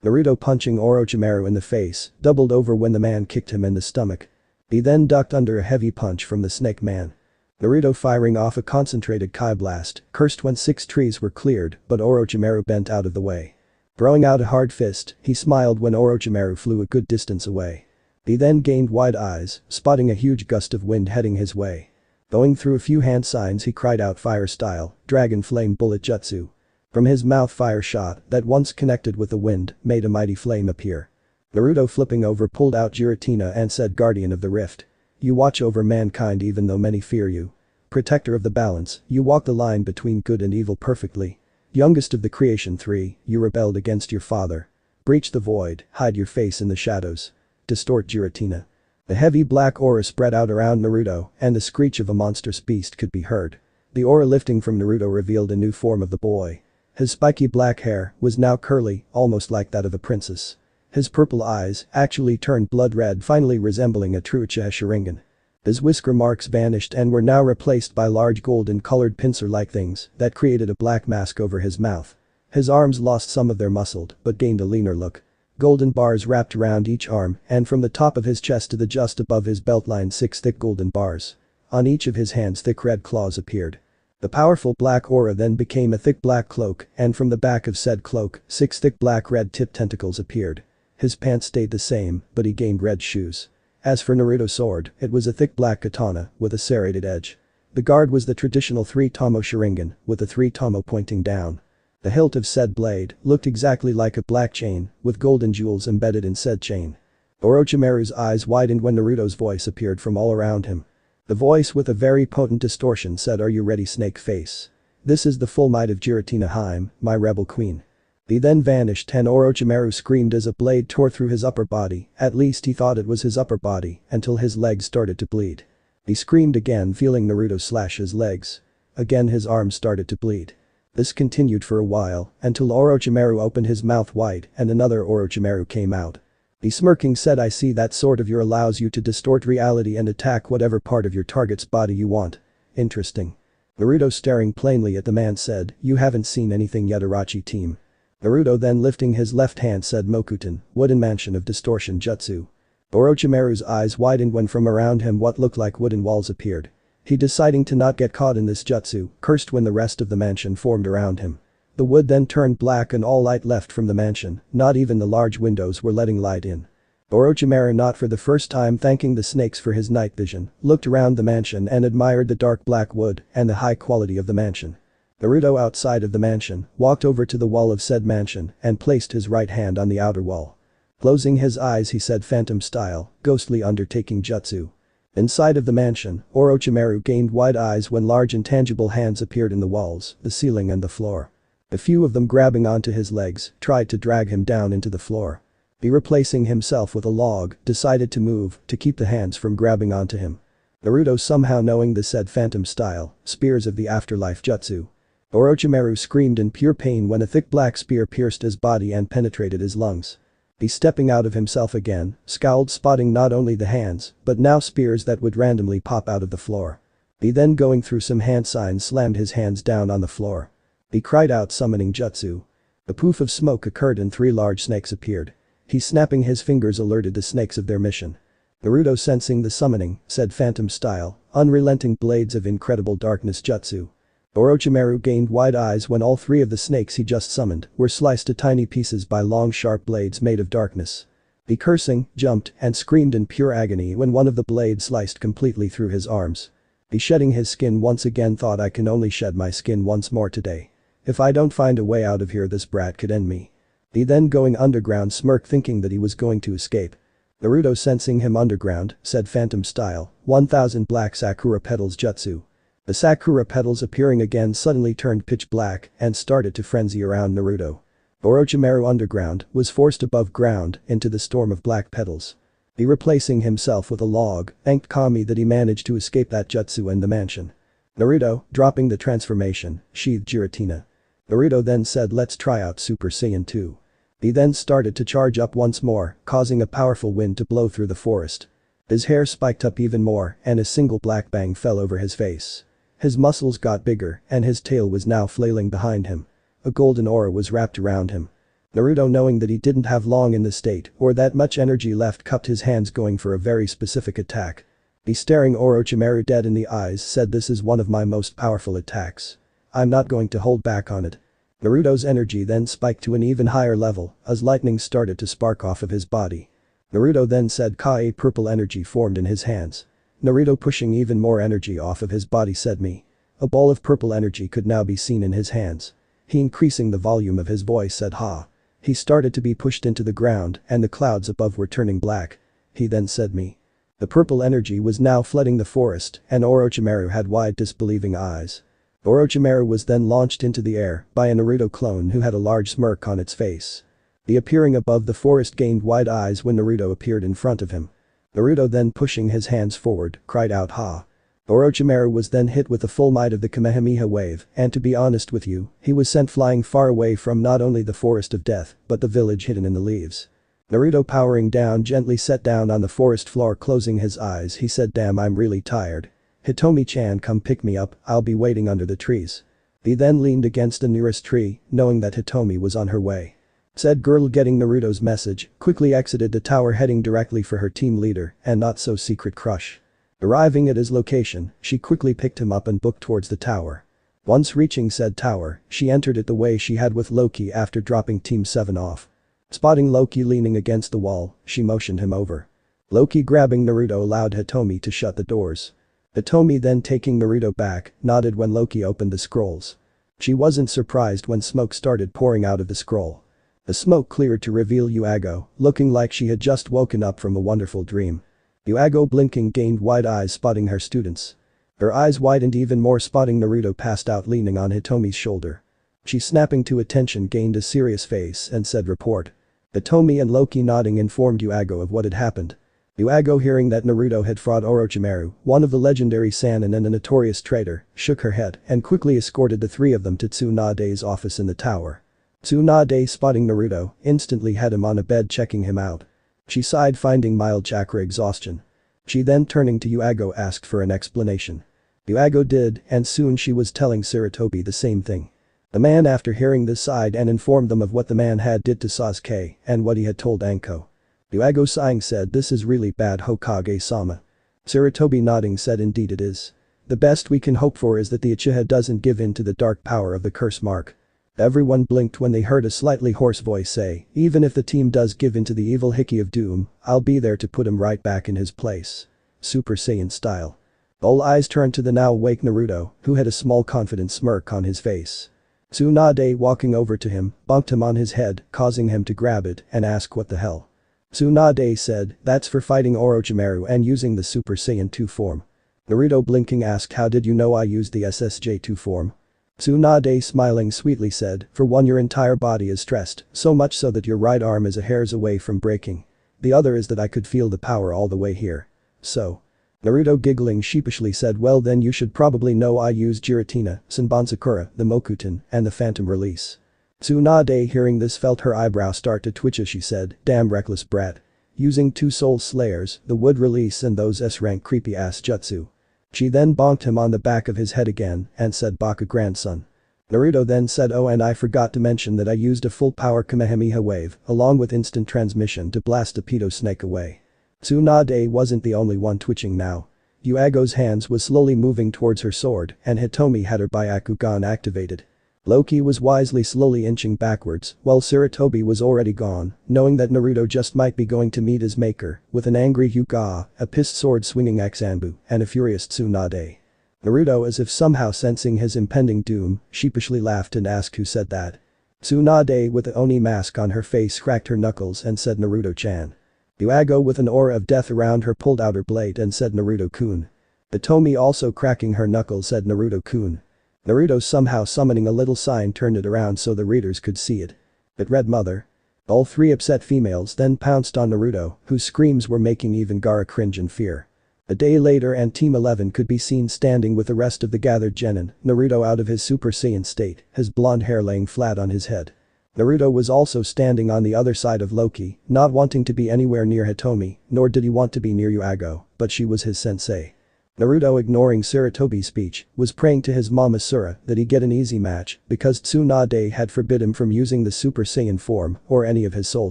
Naruto punching Orochimaru in the face, doubled over when the man kicked him in the stomach. He then ducked under a heavy punch from the snake man. Naruto firing off a concentrated Kai blast, cursed when 6 trees were cleared, but Orochimaru bent out of the way. Throwing out a hard fist, he smiled when Orochimaru flew a good distance away. He then gained wide eyes, spotting a huge gust of wind heading his way. Going through a few hand signs he cried out fire style, dragon flame bullet jutsu. From his mouth fire shot that once connected with the wind made a mighty flame appear. Naruto flipping over pulled out Giratina and said guardian of the rift. You watch over mankind even though many fear you. Protector of the balance, you walk the line between good and evil perfectly. Youngest of the creation 3, you rebelled against your father. Breach the void, hide your face in the shadows. Distort Giratina. The heavy black aura spread out around Naruto and the screech of a monstrous beast could be heard. The aura lifting from Naruto revealed a new form of the boy. His spiky black hair was now curly, almost like that of a princess. His purple eyes actually turned blood red, finally resembling a true Uchiha Sharingan. His whisker marks vanished and were now replaced by large golden-colored pincer-like things that created a black mask over his mouth. His arms lost some of their muscled but gained a leaner look. Golden bars wrapped around each arm and from the top of his chest to the just above his belt line 6 thick golden bars. On each of his hands thick red claws appeared. The powerful black aura then became a thick black cloak and from the back of said cloak 6 thick black red-tipped tentacles appeared. His pants stayed the same but he gained red shoes. As for Naruto's sword, it was a thick black katana with a serrated edge. The guard was the traditional 3-tomo Sharingan with a 3-tomo pointing down. The hilt of said blade looked exactly like a black chain with golden jewels embedded in said chain. Orochimaru's eyes widened when Naruto's voice appeared from all around him. The voice with a very potent distortion said, "Are you ready, snake face? This is the full might of Giratina Haim, my rebel queen." He then vanished and Orochimaru screamed as a blade tore through his upper body, at least he thought it was his upper body, until his legs started to bleed. He screamed again feeling Naruto slash his legs. Again his arms started to bleed. This continued for a while, until Orochimaru opened his mouth wide and another Orochimaru came out. He smirking said, "I see that sword of yours allows you to distort reality and attack whatever part of your target's body you want. Interesting." Naruto staring plainly at the man said, "You haven't seen anything yet, Orochi team." Naruto then lifting his left hand said, "Mokuton, wooden mansion of distortion jutsu." Orochimaru's eyes widened when from around him what looked like wooden walls appeared. He deciding to not get caught in this jutsu, cursed when the rest of the mansion formed around him. The wood then turned black and all light left from the mansion, not even the large windows were letting light in. Orochimaru, not for the first time thanking the snakes for his night vision, looked around the mansion and admired the dark black wood and the high quality of the mansion. Naruto outside of the mansion walked over to the wall of said mansion and placed his right hand on the outer wall. Closing his eyes he said phantom style, ghostly undertaking jutsu. Inside of the mansion, Orochimaru gained wide eyes when large intangible hands appeared in the walls, the ceiling and the floor. A few of them grabbing onto his legs, tried to drag him down into the floor. He replacing himself with a log, decided to move to keep the hands from grabbing onto him. Naruto somehow knowing the said phantom style, spears of the afterlife jutsu. Orochimaru screamed in pure pain when a thick black spear pierced his body and penetrated his lungs. He stepping out of himself again, scowled spotting not only the hands, but now spears that would randomly pop out of the floor. He then going through some hand signs slammed his hands down on the floor. He cried out summoning jutsu. A poof of smoke occurred and 3 large snakes appeared. He snapping his fingers alerted the snakes of their mission. Naruto sensing the summoning, said phantom style, unrelenting blades of incredible darkness jutsu. Orochimaru gained wide eyes when all 3 of the snakes he just summoned were sliced to tiny pieces by long sharp blades made of darkness. He cursing, jumped, and screamed in pure agony when one of the blades sliced completely through his arms. He shedding his skin once again thought, "I can only shed my skin once more today. If I don't find a way out of here this brat could end me." He then going underground smirk thinking that he was going to escape. Naruto sensing him underground, said phantom style, 1000 black sakura petals jutsu. The sakura petals appearing again suddenly turned pitch black and started to frenzy around Naruto. Orochimaru underground was forced above ground into the storm of black petals. He replacing himself with a log, thanked Kami that he managed to escape that jutsu and the mansion. Naruto, dropping the transformation, sheathed Giratina. Naruto then said, "Let's try out Super Saiyan 2. He then started to charge up once more, causing a powerful wind to blow through the forest. His hair spiked up even more and a single black bang fell over his face. His muscles got bigger and his tail was now flailing behind him. A golden aura was wrapped around him. Naruto, knowing that he didn't have long in the state or that much energy left, cupped his hands going for a very specific attack. He, staring Orochimaru dead in the eyes, said, "This is one of my most powerful attacks. I'm not going to hold back on it." Naruto's energy then spiked to an even higher level as lightning started to spark off of his body. Naruto then said, "Ka." Purple energy formed in his hands. Naruto, pushing even more energy off of his body, said, "Me." A ball of purple energy could now be seen in his hands. He, increasing the volume of his voice, said, "Ha." He started to be pushed into the ground and the clouds above were turning black. He then said, "Me." The purple energy was now flooding the forest and Orochimaru had wide disbelieving eyes. Orochimaru was then launched into the air by a Naruto clone who had a large smirk on its face. The appearing above the forest gained wide eyes when Naruto appeared in front of him. Naruto then, pushing his hands forward, cried out, "Ha." Orochimaru was then hit with the full might of the Kamehameha wave and, to be honest with you, he was sent flying far away from not only the forest of death but the village hidden in the leaves. Naruto, powering down, gently sat down on the forest floor. Closing his eyes, he said, "Damn, I'm really tired. Hitomi-chan, come pick me up, I'll be waiting under the trees." He then leaned against the nearest tree, knowing that Hitomi was on her way. Said girl, getting Naruto's message, quickly exited the tower, heading directly for her team leader and not-so-secret crush. Arriving at his location, she quickly picked him up and booked towards the tower. Once reaching said tower, she entered it the way she had with Loki after dropping Team 7 off. Spotting Loki leaning against the wall, she motioned him over. Loki, grabbing Naruto, allowed Hitomi to shut the doors. Hitomi, then taking Naruto back, nodded when Loki opened the scrolls. She wasn't surprised when smoke started pouring out of the scroll. The smoke cleared to reveal Uago, looking like she had just woken up from a wonderful dream. Uago, blinking, gained wide eyes, spotting her students. Her eyes widened even more, spotting Naruto passed out leaning on Hitomi's shoulder. She, snapping to attention, gained a serious face and said, "Report." Hitomi and Loki, nodding, informed Uago of what had happened. Uago, hearing that Naruto had fought Orochimaru, one of the legendary Saiyan and a notorious traitor, shook her head and quickly escorted the three of them to Tsunade's office in the tower. Tsunade, spotting Naruto, instantly had him on a bed, checking him out. She sighed, finding mild chakra exhaustion. She then, turning to Uago, asked for an explanation. Uago did, and soon she was telling Sarutobi the same thing. The man, after hearing this, sighed and informed them of what the man had did to Sasuke and what he had told Anko. Uago, sighing, said, "This is really bad, Hokage-sama." Sarutobi, nodding, said, "Indeed it is. The best we can hope for is that the Uchiha doesn't give in to the dark power of the curse mark." Everyone blinked when they heard a slightly hoarse voice say, "Even if the team does give in to the evil Hiki of Doom, I'll be there to put him right back in his place. Super Saiyan style." All eyes turned to the now awake Naruto, who had a small confident smirk on his face. Tsunade, walking over to him, bonked him on his head, causing him to grab it and ask what the hell. Tsunade said, "That's for fighting Orochimaru and using the Super Saiyan 2 form." Naruto, blinking, asked, "How did you know I used the SSJ2 form?" Tsunade, smiling sweetly, said, "For one, your entire body is stressed, so much so that your right arm is a hair's away from breaking. The other is that I could feel the power all the way here. So." Naruto, giggling sheepishly, said, "Well then you should probably know I use Giratina, Senbonsakura, the Mokuton, and the Phantom Release." Tsunade, hearing this, felt her eyebrow start to twitch as she said, "Damn reckless brat. Using 2 Soul Slayers, the Wood Release, and those S-rank creepy ass jutsu." She then bonked him on the back of his head again and said, "Baka grandson." Naruto then said, "Oh, and I forgot to mention that I used a full power Kamehameha wave along with instant transmission to blast the pedo snake away." Tsunade wasn't the only one twitching now. Uago's hands was slowly moving towards her sword and Hitomi had her Byakugan activated. Loki was wisely slowly inching backwards while Sarutobi was already gone, knowing that Naruto just might be going to meet his maker with an angry Hyuga, a pissed sword swinging Exanbu, and a furious Tsunade. Naruto, as if somehow sensing his impending doom, sheepishly laughed and asked who said that. Tsunade, with the Oni mask on her face, cracked her knuckles and said, "Naruto-chan." Uago, with an aura of death around her, pulled out her blade and said, "Naruto-kun." Hitomi, also cracking her knuckles, said, "Naruto-kun." Naruto, somehow summoning a little sign, turned it around so the readers could see it. It read, "Mother." All three upset females then pounced on Naruto, whose screams were making even Gaara cringe in fear. A day later and Team 11 could be seen standing with the rest of the gathered genin, Naruto out of his Super Saiyan state, his blonde hair laying flat on his head. Naruto was also standing on the other side of Loki, not wanting to be anywhere near Hitomi, nor did he want to be near Yuago, but she was his sensei. Naruto, ignoring Sarutobi's speech, was praying to his mom Asura that he get an easy match because Tsunade had forbid him from using the Super Saiyan form or any of his soul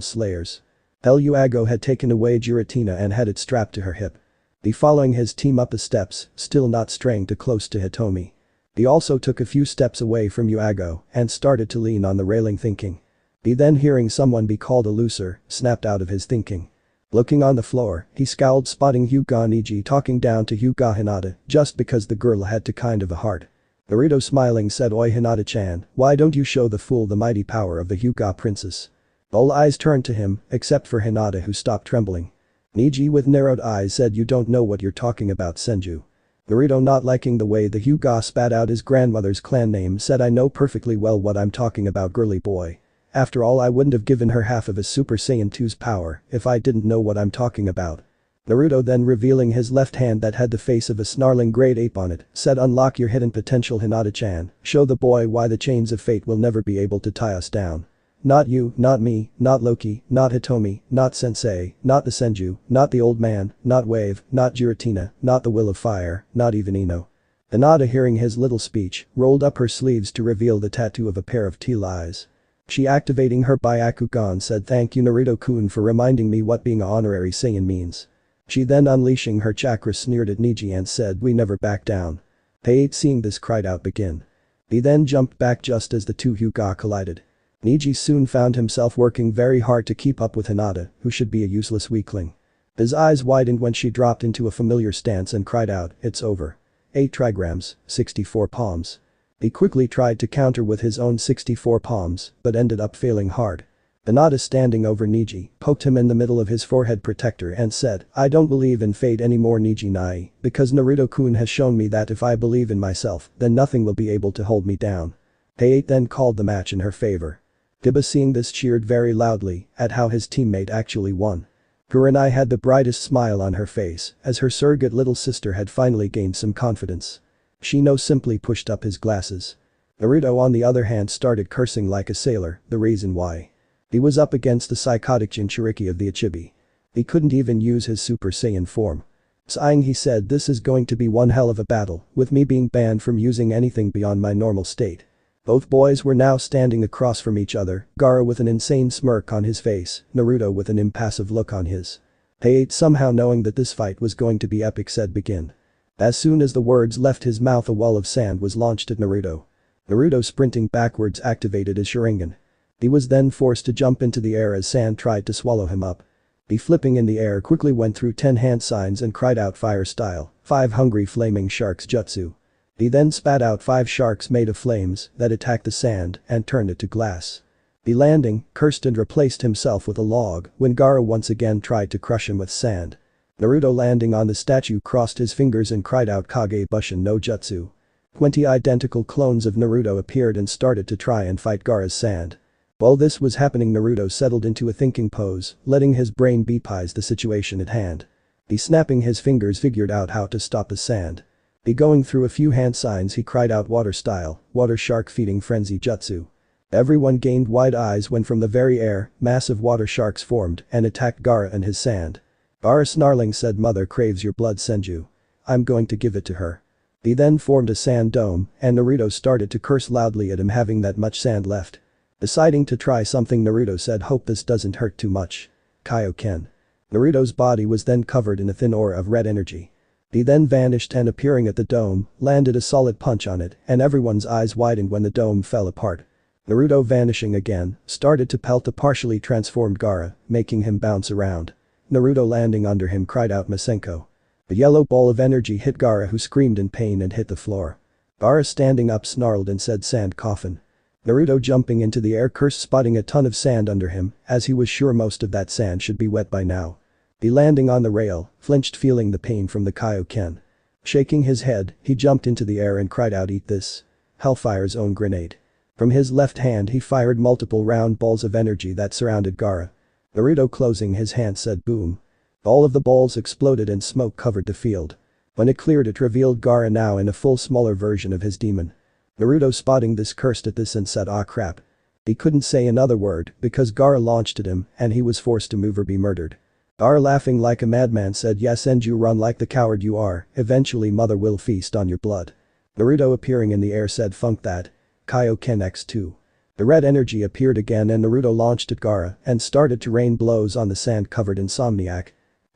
slayers. Yuago had taken away Giratina and had it strapped to her hip. He following his team up the steps, still not straying too close to Hitomi. He also took a few steps away from Yuago and started to lean on the railing thinking. He then, hearing someone be called a loser, snapped out of his thinking. Looking on the floor, he scowled, spotting Hyuga Neji talking down to Hyuga Hinata just because the girl had to kind of a heart. Naruto smiling said, "Oi Hinata-chan, why don't you show the fool the mighty power of the Hyuga princess?" All eyes turned to him, except for Hinata, who stopped trembling. Neji with narrowed eyes said, "You don't know what you're talking about, Senju." Naruto, not liking the way the Hyuga spat out his grandmother's clan name, said, "I know perfectly well what I'm talking about, girly boy. After all, I wouldn't have given her half of a Super Saiyan 2's power if I didn't know what I'm talking about." Naruto then, revealing his left hand that had the face of a snarling great ape on it, said, "Unlock your hidden potential, Hinata-chan, show the boy why the chains of fate will never be able to tie us down. Not you, not me, not Loki, not Hitomi, not Sensei, not the Senju, not the old man, not Wave, not Giratina, not the Will of Fire, not even Ino." Hinata, hearing his little speech, rolled up her sleeves to reveal the tattoo of a pair of teal eyes. She, activating her Byakugan, said, "Thank you, Naruto-kun, for reminding me what being an honorary Saiyan means." She then, unleashing her chakra, sneered at Neji and said, "We never back down." Pei-8, seeing this, cried out, "Begin." He then jumped back just as the two Hyuga collided. Neji soon found himself working very hard to keep up with Hinata, who should be a useless weakling. His eyes widened when she dropped into a familiar stance and cried out, "It's over." 8 trigrams, 64 palms. He quickly tried to counter with his own 64 palms, but ended up failing hard. Hinata, standing over Neji, poked him in the middle of his forehead protector and said, "I don't believe in fate anymore, Neji-nai, because Naruto-kun has shown me that if I believe in myself, then nothing will be able to hold me down." Pei-8 then called the match in her favor. Kiba, seeing this, cheered very loudly at how his teammate actually won. Kurenai had the brightest smile on her face as her surrogate little sister had finally gained some confidence. Shino simply pushed up his glasses. Naruto, on the other hand, started cursing like a sailor, the reason why. He was up against the psychotic Jinchuriki of the Ichibi. He couldn't even use his Super Saiyan form. Sighing, he said, "This is going to be one hell of a battle, with me being banned from using anything beyond my normal state." Both boys were now standing across from each other, Gaara with an insane smirk on his face, Naruto with an impassive look on his. Pei-8, somehow knowing that this fight was going to be epic, said, "Begin." As soon as the words left his mouth, a wall of sand was launched at Naruto. Naruto, sprinting backwards, activated his Sharingan. He was then forced to jump into the air as sand tried to swallow him up. He, flipping in the air, quickly went through 10 hand signs and cried out, "Fire style, 5 hungry flaming sharks jutsu." He then spat out 5 sharks made of flames that attacked the sand and turned it to glass. He, landing, cursed and replaced himself with a log when Gaara once again tried to crush him with sand. Naruto, landing on the statue, crossed his fingers and cried out, "Kage Bushin no Jutsu." 20 identical clones of Naruto appeared and started to try and fight Gaara's sand. While this was happening, Naruto settled into a thinking pose, letting his brain bepize the situation at hand. He, snapping his fingers, figured out how to stop the sand. He, going through a few hand signs, he cried out, "Water style, water shark feeding frenzy jutsu." Everyone gained wide eyes when from the very air, massive water sharks formed and attacked Gaara and his sand. Gaara, snarling, said, "Mother craves your blood, Senju. I'm going to give it to her." He then formed a sand dome and Naruto started to curse loudly at him having that much sand left. Deciding to try something, Naruto said, "Hope this doesn't hurt too much. Kaioken." Naruto's body was then covered in a thin aura of red energy. He then vanished and, appearing at the dome, landed a solid punch on it and everyone's eyes widened when the dome fell apart. Naruto, vanishing again, started to pelt the partially transformed Gaara, making him bounce around. Naruto, landing under him, cried out, "Masenko." A yellow ball of energy hit Gaara, who screamed in pain and hit the floor. Gaara, standing up, snarled and said, "Sand coffin." Naruto, jumping into the air, cursed, spotting a ton of sand under him as he was sure most of that sand should be wet by now. He, landing on the rail, flinched, feeling the pain from the Kaioken. Shaking his head, he jumped into the air and cried out, "Eat this." Hellfire's own grenade. From his left hand he fired multiple round balls of energy that surrounded Gaara. Naruto, closing his hand, said, "Boom." All of the balls exploded and smoke covered the field. When it cleared, it revealed Gaara now in a full smaller version of his demon. Naruto, spotting this, cursed at this and said, "Ah crap." He couldn't say another word because Gaara launched at him and he was forced to move or be murdered. Gaara laughing like a madman said yes Senju run like the coward you are, eventually mother will feast on your blood. Naruto appearing in the air said funk that. Kaioken X2. The red energy appeared again and Naruto launched at Gaara and started to rain blows on the sand-covered insomniac.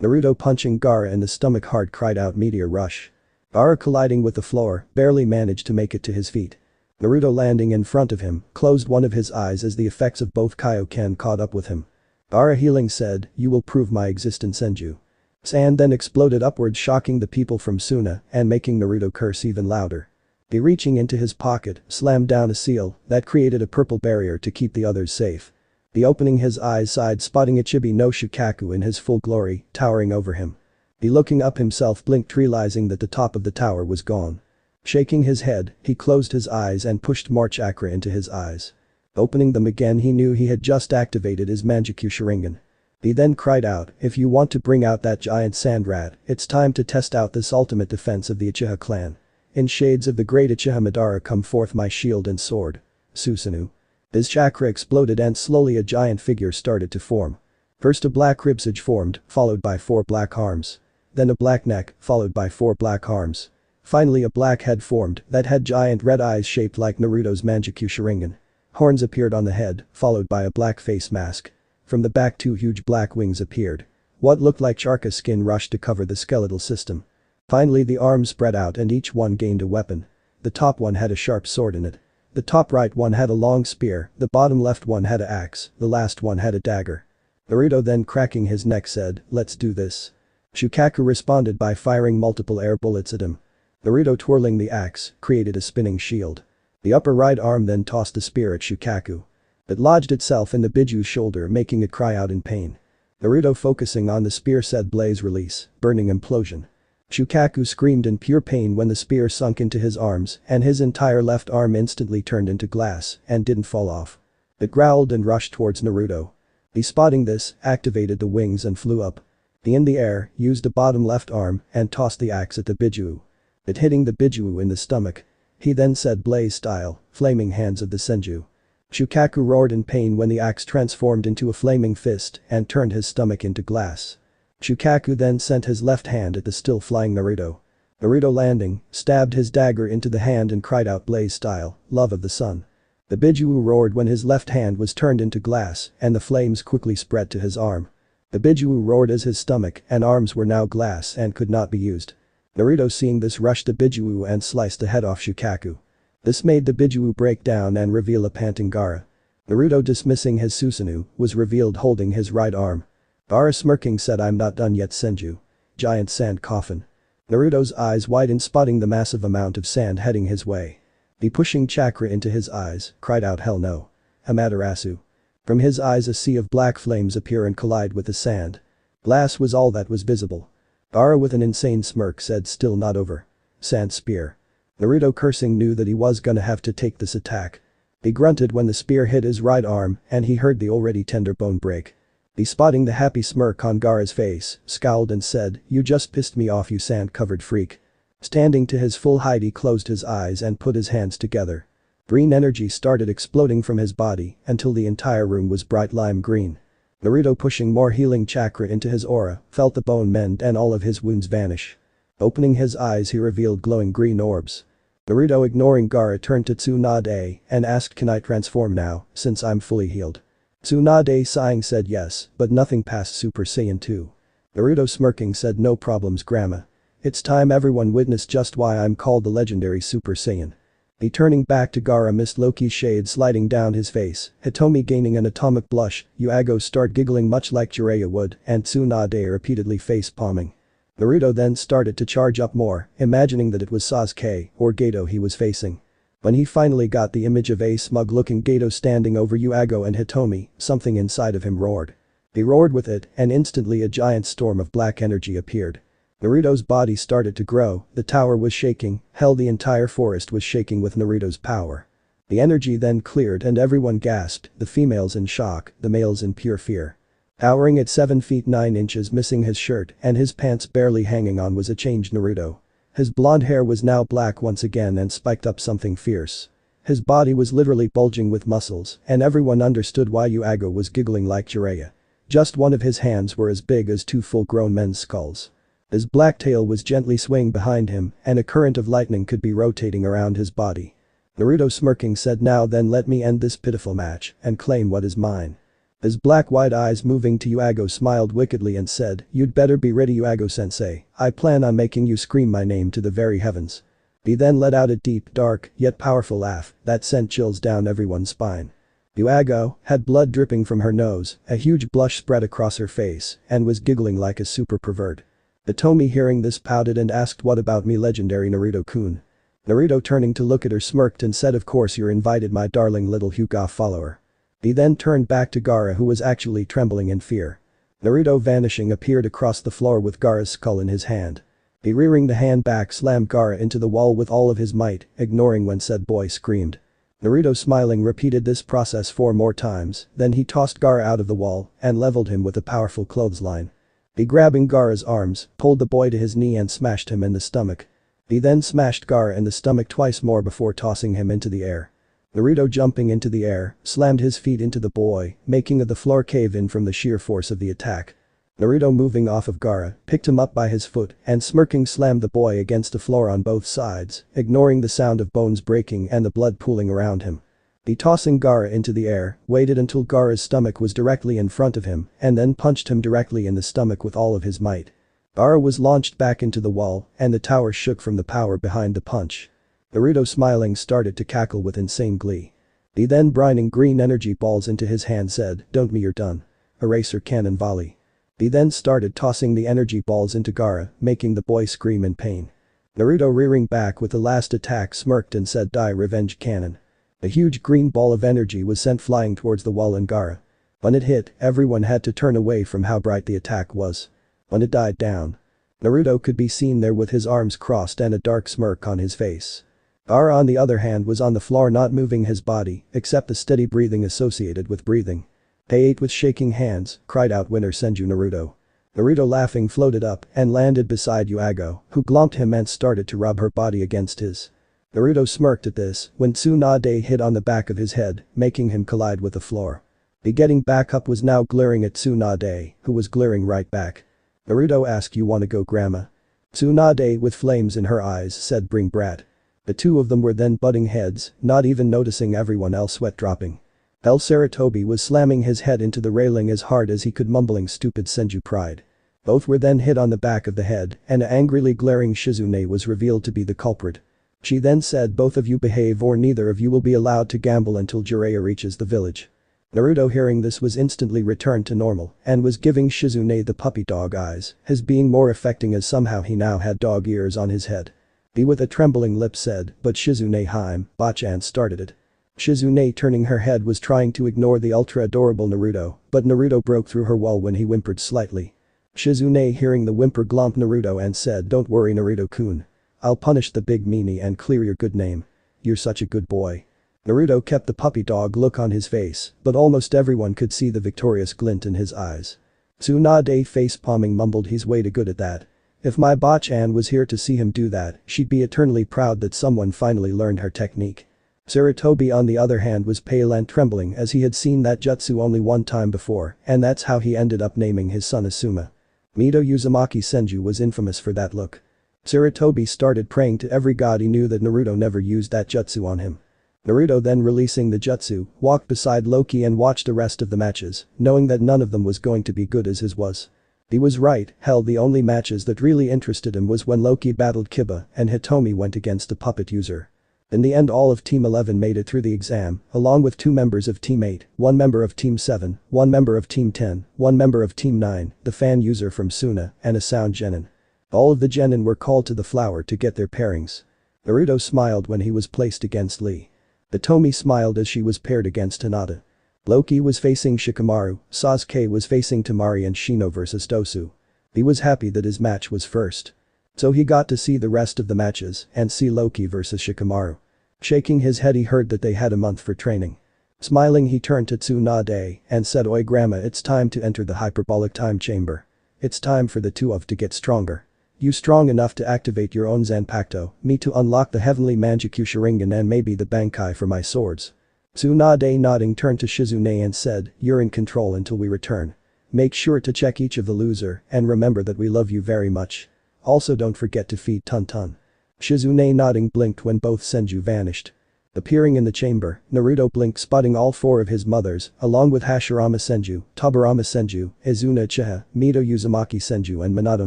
Naruto punching Gaara in the stomach hard cried out meteor rush. Gaara colliding with the floor, barely managed to make it to his feet. Naruto landing in front of him, closed one of his eyes as the effects of both Kaioken caught up with him. Gaara healing said, you will prove my existence Senju. Sand then exploded upwards shocking the people from Suna and making Naruto curse even louder. He reaching into his pocket, slammed down a seal that created a purple barrier to keep the others safe. He opening his eyes side spotting Ichibi no Shukaku in his full glory, towering over him. He looking up himself blinked realizing that the top of the tower was gone. Shaking his head, he closed his eyes and pushed more chakra into his eyes. Opening them again he knew he had just activated his Mangekyou Sharingan. He then cried out, if you want to bring out that giant sand rat, it's time to test out this ultimate defense of the Uchiha clan. In shades of the great Uchiha Madara come forth my shield and sword. Susanoo. His chakra exploded and slowly a giant figure started to form. First a black ribsage formed, followed by 4 black arms. Then a black neck, followed by 4 black arms. Finally a black head formed that had giant red eyes shaped like Naruto's Mangekyou Sharingan. Horns appeared on the head, followed by a black face mask. From the back 2 huge black wings appeared. What looked like Charka skin rushed to cover the skeletal system. Finally the arms spread out and each one gained a weapon. The top one had a sharp sword in it. The top right one had a long spear, the bottom left one had an axe, the last one had a dagger. Naruto then cracking his neck said, let's do this. Shukaku responded by firing multiple air bullets at him. Naruto twirling the axe, created a spinning shield. The upper right arm then tossed the spear at Shukaku. It lodged itself in the Bijuu's shoulder making it cry out in pain. Naruto focusing on the spear said blaze release, burning implosion. Shukaku screamed in pure pain when the spear sunk into his arms and his entire left arm instantly turned into glass and didn't fall off. It growled and rushed towards Naruto. He spotting this, activated the wings and flew up. He in the air, used the bottom left arm and tossed the axe at the Bijuu. It hitting the Bijuu in the stomach. He then said blaze style, flaming hands of the Senju. Shukaku roared in pain when the axe transformed into a flaming fist and turned his stomach into glass. Shukaku then sent his left hand at the still flying Naruto. Naruto landing, stabbed his dagger into the hand and cried out blaze style, love of the sun. The Bijuu roared when his left hand was turned into glass and the flames quickly spread to his arm. The Bijuu roared as his stomach and arms were now glass and could not be used. Naruto seeing this rushed the Bijuu and sliced the head off Shukaku. This made the Bijuu break down and reveal a panting Gaara. Naruto dismissing his Susanoo was revealed holding his right arm. Gaara smirking said I'm not done yet Senju. Giant sand coffin. Naruto's eyes widened spotting the massive amount of sand heading his way. He pushing chakra into his eyes, cried out hell no. Amaterasu. From his eyes a sea of black flames appear and collide with the sand. Glass was all that was visible. Gaara with an insane smirk said still not over. Sand spear. Naruto cursing knew that he was gonna have to take this attack. He grunted when the spear hit his right arm and he heard the already tender bone break. He spotting the happy smirk on Gaara's face, scowled and said, you just pissed me off you sand-covered freak. Standing to his full height he closed his eyes and put his hands together. Green energy started exploding from his body until the entire room was bright lime green. Naruto pushing more healing chakra into his aura, felt the bone mend and all of his wounds vanish. Opening his eyes he revealed glowing green orbs. Naruto ignoring Gaara turned to Tsunade and asked can I transform now, since I'm fully healed. Tsunade sighing said yes, but nothing past Super Saiyan 2. Naruto smirking said no problems grandma. It's time everyone witnessed just why I'm called the legendary Super Saiyan. He turning back to Gaara missed Loki's shade sliding down his face, Hitomi gaining an atomic blush, Yuago start giggling much like Jiraiya would and Tsunade repeatedly face palming. Naruto then started to charge up more, imagining that it was Sasuke or Gato he was facing. When he finally got the image of a smug-looking Gato standing over Yuago and Hitomi, something inside of him roared. He roared with it and instantly a giant storm of black energy appeared. Naruto's body started to grow, the tower was shaking, hell the entire forest was shaking with Naruto's power. The energy then cleared and everyone gasped, the females in shock, the males in pure fear. Towering at 7 feet 9 inches missing his shirt and his pants barely hanging on was a changed Naruto. His blonde hair was now black once again and spiked up something fierce. His body was literally bulging with muscles, and everyone understood why Uago was giggling like Jiraiya. Just one of his hands were as big as two full-grown men's skulls. His black tail was gently swaying behind him, and a current of lightning could be rotating around his body. Naruto smirking said, "Now then, let me end this pitiful match and claim what is mine." His black wide eyes moving to Uago smiled wickedly and said, "You'd better be ready, Uago-sensei, I plan on making you scream my name to the very heavens." He then let out a deep, dark, yet powerful laugh that sent chills down everyone's spine. Uago had blood dripping from her nose, a huge blush spread across her face, and was giggling like a super pervert. Hitomi hearing this pouted and asked, "What about me, legendary Naruto-kun?" Naruto turning to look at her smirked and said, "Of course you're invited, my darling little Hyuga follower." He then turned back to Gaara, who was actually trembling in fear. Naruto vanishing appeared across the floor with Gaara's skull in his hand. He rearing the hand back slammed Gaara into the wall with all of his might, ignoring when said boy screamed. Naruto smiling repeated this process 4 more times, then he tossed Gaara out of the wall and leveled him with a powerful clothesline. He grabbing Gaara's arms, pulled the boy to his knee and smashed him in the stomach. He then smashed Gaara in the stomach twice more before tossing him into the air. Naruto jumping into the air, slammed his feet into the boy, making the floor cave in from the sheer force of the attack. Naruto moving off of Gaara, picked him up by his foot and smirking slammed the boy against the floor on both sides, ignoring the sound of bones breaking and the blood pooling around him. He tossing Gaara into the air, waited until Gaara's stomach was directly in front of him and then punched him directly in the stomach with all of his might. Gaara was launched back into the wall and the tower shook from the power behind the punch. Naruto smiling started to cackle with insane glee. He then brining green energy balls into his hand said, "Don't me, you're done. Eraser cannon volley." He then started tossing the energy balls into Gaara, making the boy scream in pain. Naruto rearing back with the last attack smirked and said, "Die revenge cannon." A huge green ball of energy was sent flying towards the wall and Gaara. When it hit, everyone had to turn away from how bright the attack was. When it died down, Naruto could be seen there with his arms crossed and a dark smirk on his face. Gaara on the other hand was on the floor not moving his body, except the steady breathing associated with breathing. They ate with shaking hands, cried out winner Senju Naruto. Naruto laughing floated up and landed beside Uago, who glomped him and started to rub her body against his. Naruto smirked at this when Tsunade hit on the back of his head, making him collide with the floor. He getting back up was now glaring at Tsunade, who was glaring right back. Naruto asked, "You wanna go, grandma?" Tsunade with flames in her eyes said, "Bring brat." The two of them were then butting heads, not even noticing everyone else sweat dropping. El Sarutobi was slamming his head into the railing as hard as he could mumbling stupid Senju pride. Both were then hit on the back of the head and a angrily glaring Shizune was revealed to be the culprit. She then said, "Both of you behave or neither of you will be allowed to gamble until Jiraiya reaches the village." Naruto hearing this was instantly returned to normal and was giving Shizune the puppy dog eyes, his being more affecting as somehow he now had dog ears on his head. He with a trembling lip said, "But Shizune Haim, Bachan started it." Shizune turning her head was trying to ignore the ultra-adorable Naruto, but Naruto broke through her wall when he whimpered slightly. Shizune hearing the whimper glomped Naruto and said, "Don't worry Naruto-kun. I'll punish the big meanie and clear your good name. You're such a good boy." Naruto kept the puppy dog look on his face, but almost everyone could see the victorious glint in his eyes. Tsunade face-palming mumbled, "He's way too good at that. If my Bachan was here to see him do that, she'd be eternally proud that someone finally learned her technique." Sarutobi on the other hand was pale and trembling as he had seen that jutsu only one time before and that's how he ended up naming his son Asuma. Mito Uzumaki Senju was infamous for that look. Sarutobi started praying to every god he knew that Naruto never used that jutsu on him. Naruto then releasing the jutsu, walked beside Loki and watched the rest of the matches, knowing that none of them was going to be good as his was. He was right, hell the only matches that really interested him was when Loki battled Kiba and Hitomi went against a puppet user. In the end all of Team 11 made it through the exam, along with 2 members of Team 8, 1 member of Team 7, 1 member of Team 10, 1 member of Team 9, the fan user from Suna, and a sound genin. All of the genin were called to the flower to get their pairings. Naruto smiled when he was placed against Lee. Hitomi smiled as she was paired against Hinata. Loki was facing Shikamaru, Sasuke was facing Temari and Shino versus Dosu. He was happy that his match was first. So he got to see the rest of the matches and see Loki versus Shikamaru. Shaking his head he heard that they had a month for training. Smiling he turned to Tsunade and said, "Oi grandma, it's time to enter the hyperbolic time chamber. It's time for the two of to get stronger." You strong enough to activate your own Zanpakuto, me to unlock the heavenly Mangekyou Sharingan and maybe the Bankai for my swords. Tsunade nodding turned to Shizune and said, you're in control until we return. Make sure to check each of the loser and remember that we love you very much. Also don't forget to feed Tun Tun. Shizune nodding blinked when both Senju vanished. Appearing in the chamber, Naruto blinked spotting all four of his mothers, along with Hashirama Senju, Tobirama Senju, Izuna Uchiha, Mito Uzumaki Senju and Minato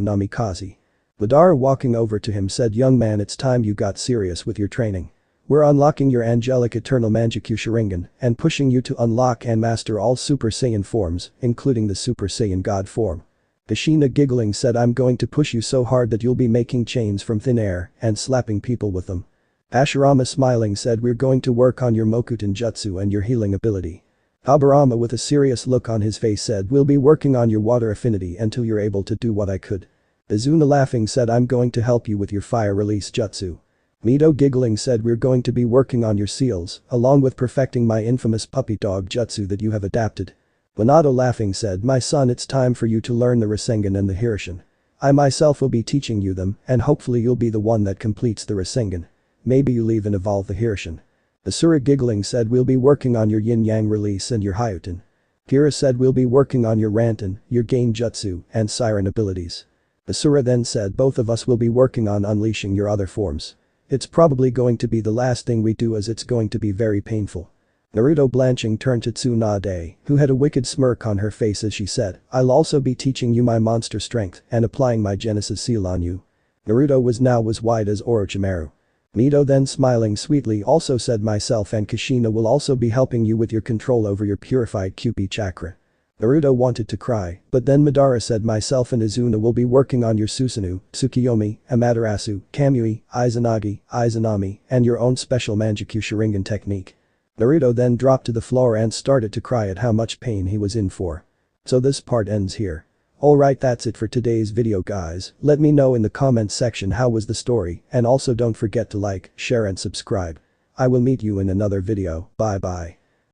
Namikaze. Madara walking over to him said young man it's time you got serious with your training. We're unlocking your angelic eternal Mangekyou Sharingan and pushing you to unlock and master all Super Saiyan forms, including the Super Saiyan God form. Kushina giggling said I'm going to push you so hard that you'll be making chains from thin air and slapping people with them. Hashirama smiling said we're going to work on your Mokuton Jutsu and your healing ability. Tobirama with a serious look on his face said we'll be working on your water affinity until you're able to do what I could. Izuna laughing said I'm going to help you with your fire release jutsu. Mito giggling said we're going to be working on your seals, along with perfecting my infamous puppy dog jutsu that you have adapted. Minato laughing said my son it's time for you to learn the Rasengan and the Hirishin. I myself will be teaching you them and hopefully you'll be the one that completes the Rasengan. Maybe you'll even evolve the Hirishin. Asura giggling said we'll be working on your yin-yang release and your Hyutin. Kira said we'll be working on your Ranten, your Gain Jutsu, and Siren abilities. Asura then said both of us will be working on unleashing your other forms. It's probably going to be the last thing we do as it's going to be very painful. Naruto blanching turned to Tsunade, who had a wicked smirk on her face as she said, I'll also be teaching you my monster strength and applying my Genesis seal on you. Naruto was now as wide as Orochimaru. Mito then smiling sweetly also said myself and Kushina will also be helping you with your control over your purified QP chakra. Naruto wanted to cry, but then Madara said myself and Izuna will be working on your Susanoo, Tsukiyomi, Amaterasu, Kamui, Izanagi, Izanami, and your own special Mangekyou Sharingan technique. Naruto then dropped to the floor and started to cry at how much pain he was in for. So this part ends here. Alright, that's it for today's video guys, let me know in the comments section how was the story and also don't forget to like, share and subscribe. I will meet you in another video, bye bye.